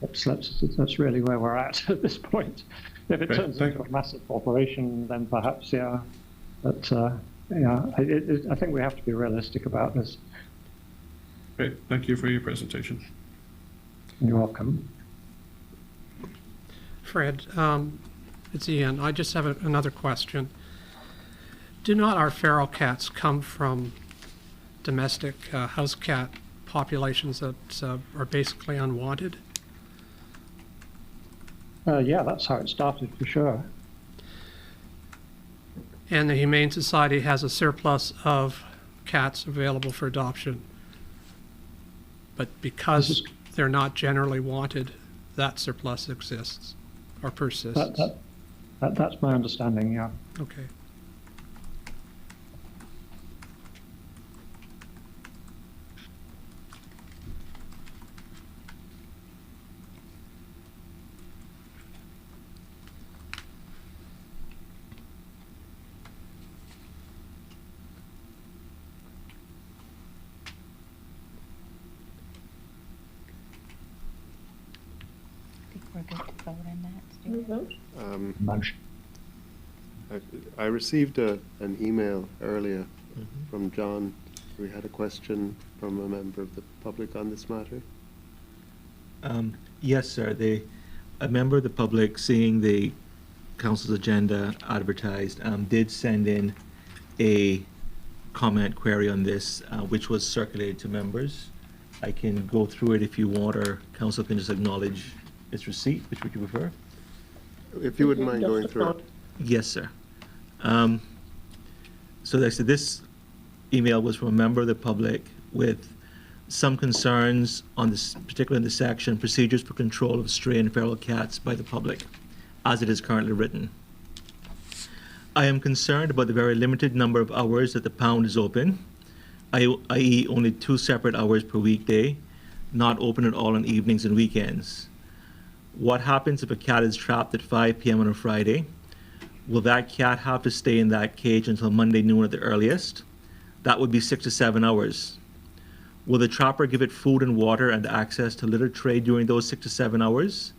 That's really where we're at this point. If it turns into a massive operation, then perhaps, yeah. But yeah, I think we have to be realistic about this. Great. Thank you for your presentation. You're welcome. Fred, it's Ian. I just have another question. Do not our feral cats come from domestic house cat populations that are basically unwanted? Yeah, that's how it started for sure. And the Humane Society has a surplus of cats available for adoption. But because they're not generally wanted, that surplus exists or persists. That's my understanding, yeah. Okay. we're good to vote on that, Stuart. Motion. I received an email earlier from John. We had a question from a member of the public on this matter. Yes, sir. A member of the public, seeing the council's agenda advertised, did send in a comment query on this, which was circulated to members. I can go through it if you want, or council can just acknowledge its receipt. Which would you prefer? If you wouldn't mind going through it. Yes, sir. So like I said, this email was from a member of the public with some concerns on this, particularly in the section, procedures for control of stray and feral cats by the public, as it is currently written. I am concerned about the very limited number of hours that the pound is open, i.e. only 2 separate hours per weekday, not open at all on evenings and weekends. What happens if a cat is trapped at 5 p.m. on a Friday? Will that cat have to stay in that cage until Monday noon at the earliest? That would be 6 to 7 hours. Will the trapper give it food and water and access to litter tray during those 6 to 7 hours?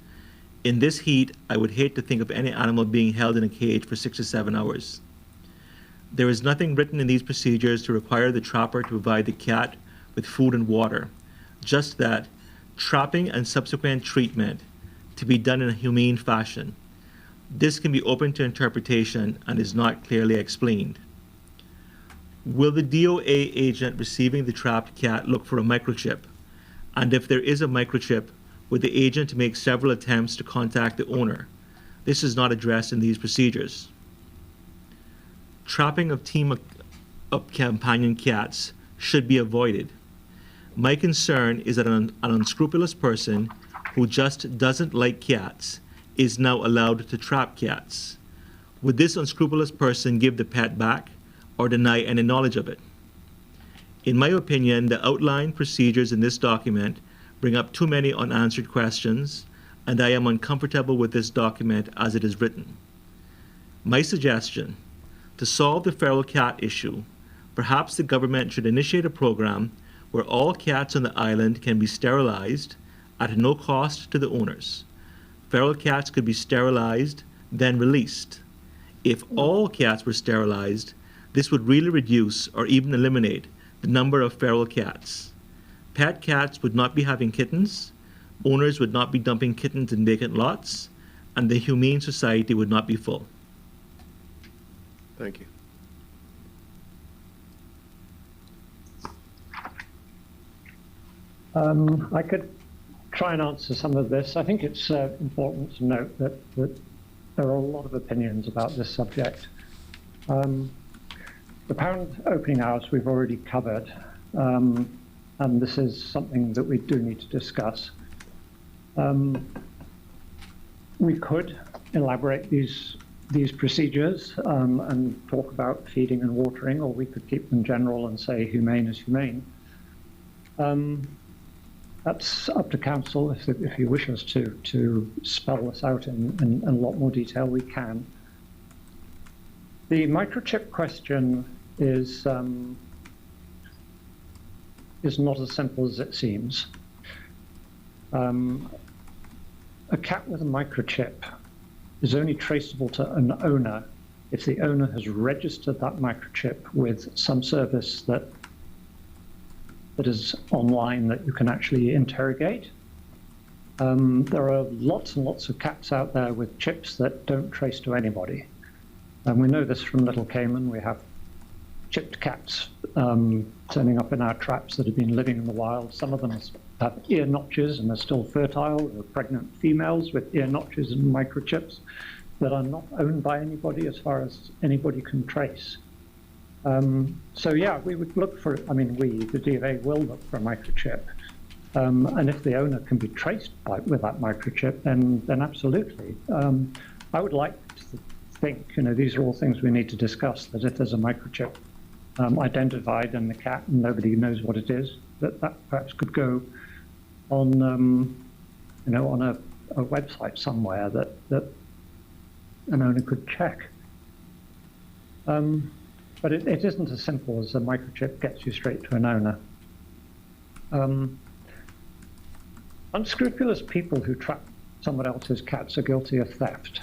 In this heat, I would hate to think of any animal being held in a cage for 6 to 7 hours. There is nothing written in these procedures to require the trapper to provide the cat with food and water, just that trapping and subsequent treatment to be done in a humane fashion. This can be open to interpretation and is not clearly explained. Will the DOA agent receiving the trapped cat look for a microchip? And if there is a microchip, would the agent make several attempts to contact the owner? This is not addressed in these procedures. Trapping of team of companion cats should be avoided. My concern is that an unscrupulous person who just doesn't like cats is now allowed to trap cats. Would this unscrupulous person give the pet back or deny any knowledge of it? In my opinion, the outlined procedures in this document bring up too many unanswered questions, and I am uncomfortable with this document as it is written. My suggestion: to solve the feral cat issue, perhaps the government should initiate a program where all cats on the island can be sterilized at no cost to the owners. Feral cats could be sterilized, then released. If all cats were sterilized, this would really reduce or even eliminate the number of feral cats. Pet cats would not be having kittens, owners would not be dumping kittens in vacant lots, and the Humane Society would not be full. Thank you. I could try and answer some of this. I think it's important to note that there are a lot of opinions about this subject. The pound opening hours we've already covered, and this is something that we do need to discuss. We could elaborate these procedures and talk about feeding and watering, or we could keep them general and say humane is humane. That's up to council. If you wish us to spell this out in a lot more detail, we can. The microchip question is not as simple as it seems. A cat with a microchip is only traceable to an owner if the owner has registered that microchip with some service that is online that you can actually interrogate. There are lots and lots of cats out there with chips that don't trace to anybody. And we know this from Little Cayman. We have chipped cats turning up in our traps that have been living in the wild. Some of them have ear notches and are still fertile. They're pregnant females with ear notches and microchips that are not owned by anybody as far as anybody can trace. So yeah, we would look for, the DVA will look for a microchip. And if the owner can be traced with that microchip, then absolutely. I would like to think, these are all things we need to discuss, that if there's a microchip identified in the cat and nobody knows what it is, that perhaps could go on, on a website somewhere that an owner could check. But it isn't as simple as a microchip gets you straight to an owner. Unscrupulous people who trap someone else's cats are guilty of theft.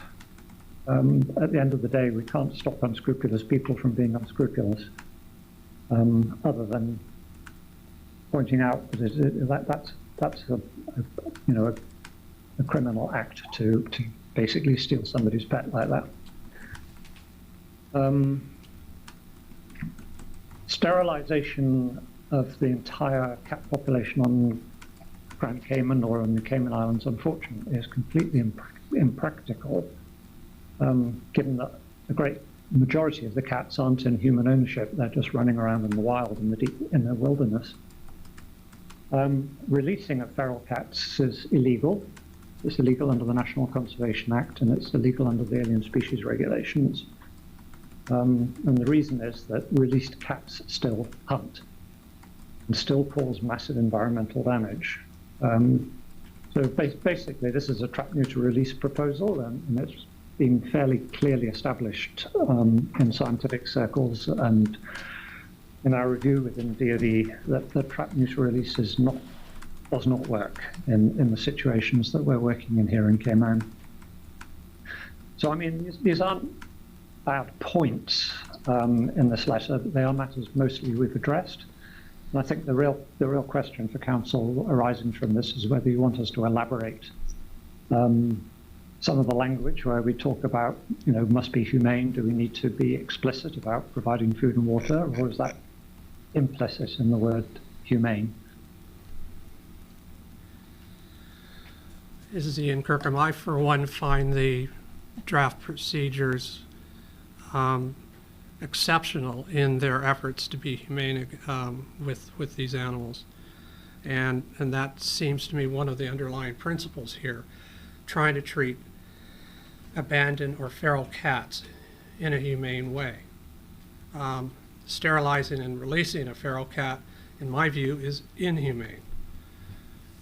At the end of the day, we can't stop unscrupulous people from being unscrupulous, other than pointing out that that's a criminal act to basically steal somebody's pet like that. Sterilization of the entire cat population on Grand Cayman or on the Cayman Islands, unfortunately, is completely impractical, given that the great majority of the cats aren't in human ownership. They're just running around in the wild, in the wilderness. Releasing of feral cats is illegal. It's illegal under the National Conservation Act, and it's illegal under the Alien Species Regulations. And the reason is that released cats still hunt and still cause massive environmental damage. So basically, this is a trap, neuter, release proposal, and it's been fairly clearly established in scientific circles and in our review within DoD that the trap, neuter, release does not work in the situations that we're working in here in Cayman. So I mean, these aren't bad points in this letter, but they are matters mostly we've addressed. And I think the real question for Council arising from this is whether you want us to elaborate some of the language where we talk about, must be humane. Do we need to be explicit about providing food and water, or is that implicit in the word humane? This is Ian Kirkham. I, for one, find the draft procedures exceptional in their efforts to be humane with these animals. And that seems to me one of the underlying principles here, trying to treat abandoned or feral cats in a humane way. Sterilizing and releasing a feral cat, in my view, is inhumane.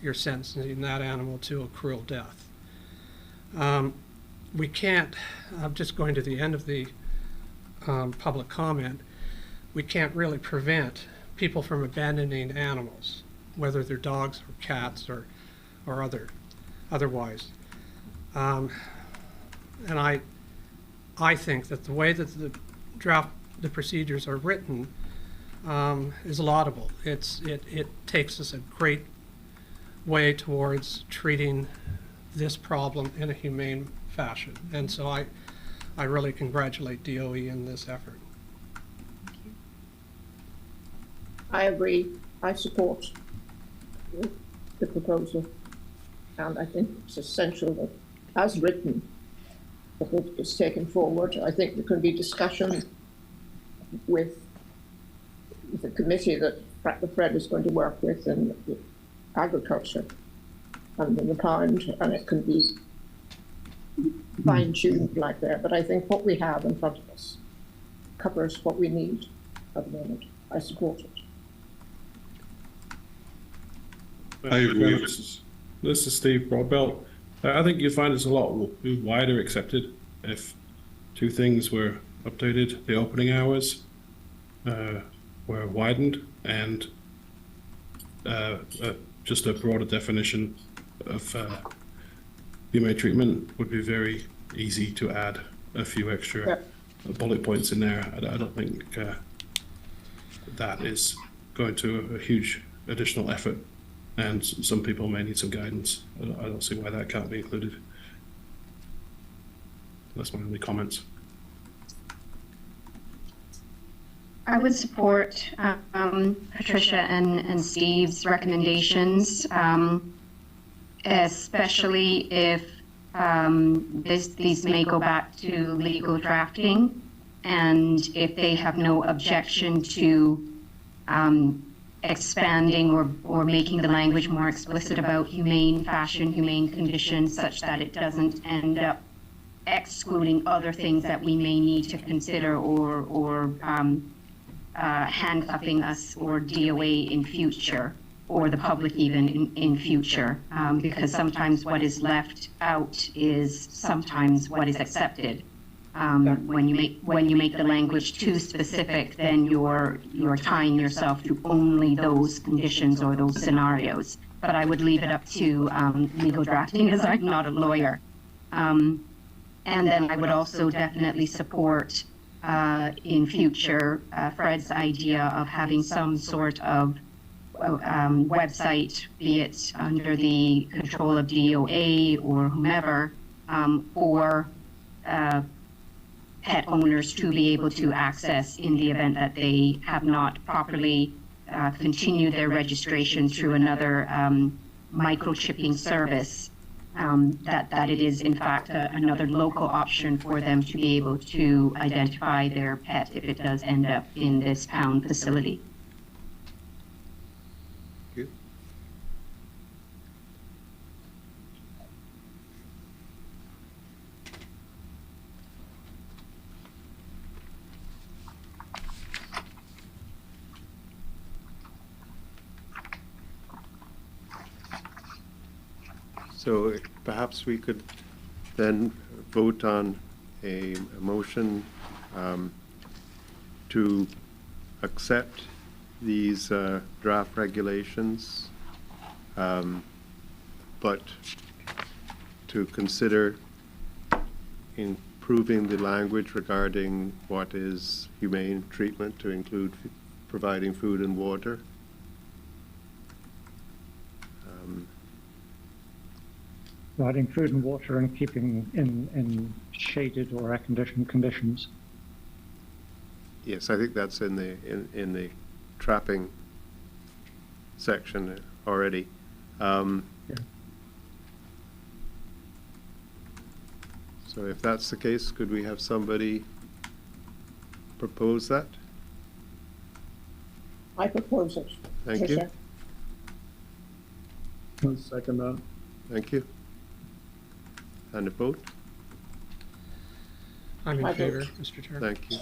You're sentencing that animal to a cruel death. We can't, I'm just going to the end of the public comment, we can't really prevent people from abandoning animals, whether they're dogs or cats or otherwise. And I think that the way that the procedures are written is laudable. It takes us a great way towards treating this problem in a humane fashion. And so I really congratulate DOE in this effort. I agree. I support the proposal. And I think it's essential that, as written, that it is taken forward. I think there can be discussion with the committee that Fred is going to work with in agriculture and in the pound, and it can be fine-tuned like that. But I think what we have in front of us covers what we need at the moment. I support it. I agree. This is Steve Broadbelt. I think you'd find it's a lot wider accepted if two things were updated. The opening hours were widened, and just a broader definition of humane treatment would be very easy to add a few extra bullet points in there. I don't think that is going to a huge additional effort, and some people may need some guidance. I don't see why that can't be included. That's my only comments. I would support Patricia and Steve's recommendations, especially if these may go back to legal drafting, and if they have no objection to expanding or making the language more explicit about humane fashion, humane conditions, such that it doesn't end up excluding other things that we may need to consider, or handcuffing us or DOA in future, or the public even in future, because sometimes what is left out is sometimes what is accepted. When you make the language too specific, then you're tying yourself to only those conditions or those scenarios. But I would leave it up to legal drafting, as I'm not a lawyer. And then I would also definitely support in future Fred's idea of having some sort of website, be it under the control of DOA or whomever, for pet owners to be able to access in the event that they have not properly continued their registration through another microchipping service, that it is in fact another local option for them to be able to identify their pet if it does end up in this pound facility. So perhaps we could then vote on a motion to accept these draft regulations, but to consider improving the language regarding what is humane treatment to include providing food and water. Providing food and water and keeping in shaded or air-conditioned conditions. Yes, I think that's in the trapping section already. Yeah. So if that's the case, could we have somebody propose that? I propose it. Thank you. I'll second that. Thank you. And a vote? I'm in I favor, vote. Mr. Chair. Thank you.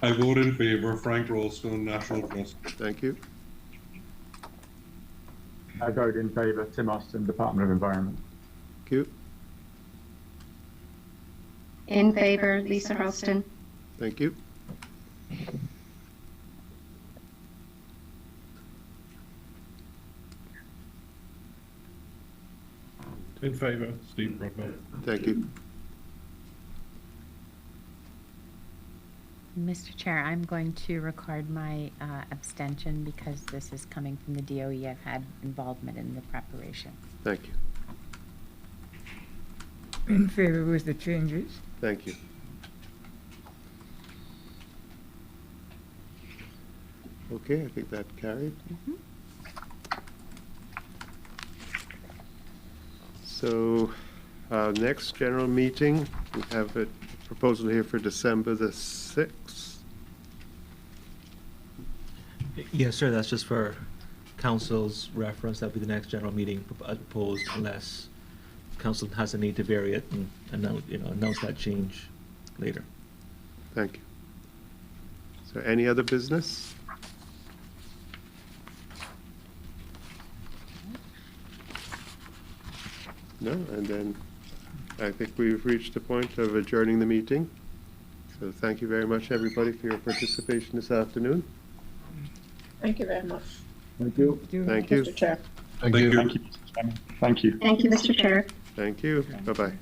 I vote in favor. Frank Rollstone, National Trust. Thank you. I vote in favour. Tim Austin, Department of Environment. Thank you. In favor, Lisa Hurlston. Thank you. In favour, Steve Broadbelt. Thank you. Mr. Chair, I'm going to record my abstention because this is coming from the DOE. I've had involvement in the preparation. Thank you. In favor with the changes. Thank you. Okay, I think that carried. So, next general meeting, we have a proposal here for December the 6th. Yes, sir, that's just for council's reference. That'll be the next general meeting proposed unless council has a need to vary it and announce that change later. Thank you. So any other business? No, and then I think we've reached the point of adjourning the meeting. So thank you very much, everybody, for your participation this afternoon. Thank you very much. Thank you. Thank you. Mr. Chair. Thank you. Thank you. Thank you. Thank you, Mr. Chair. Thank you. Bye-bye.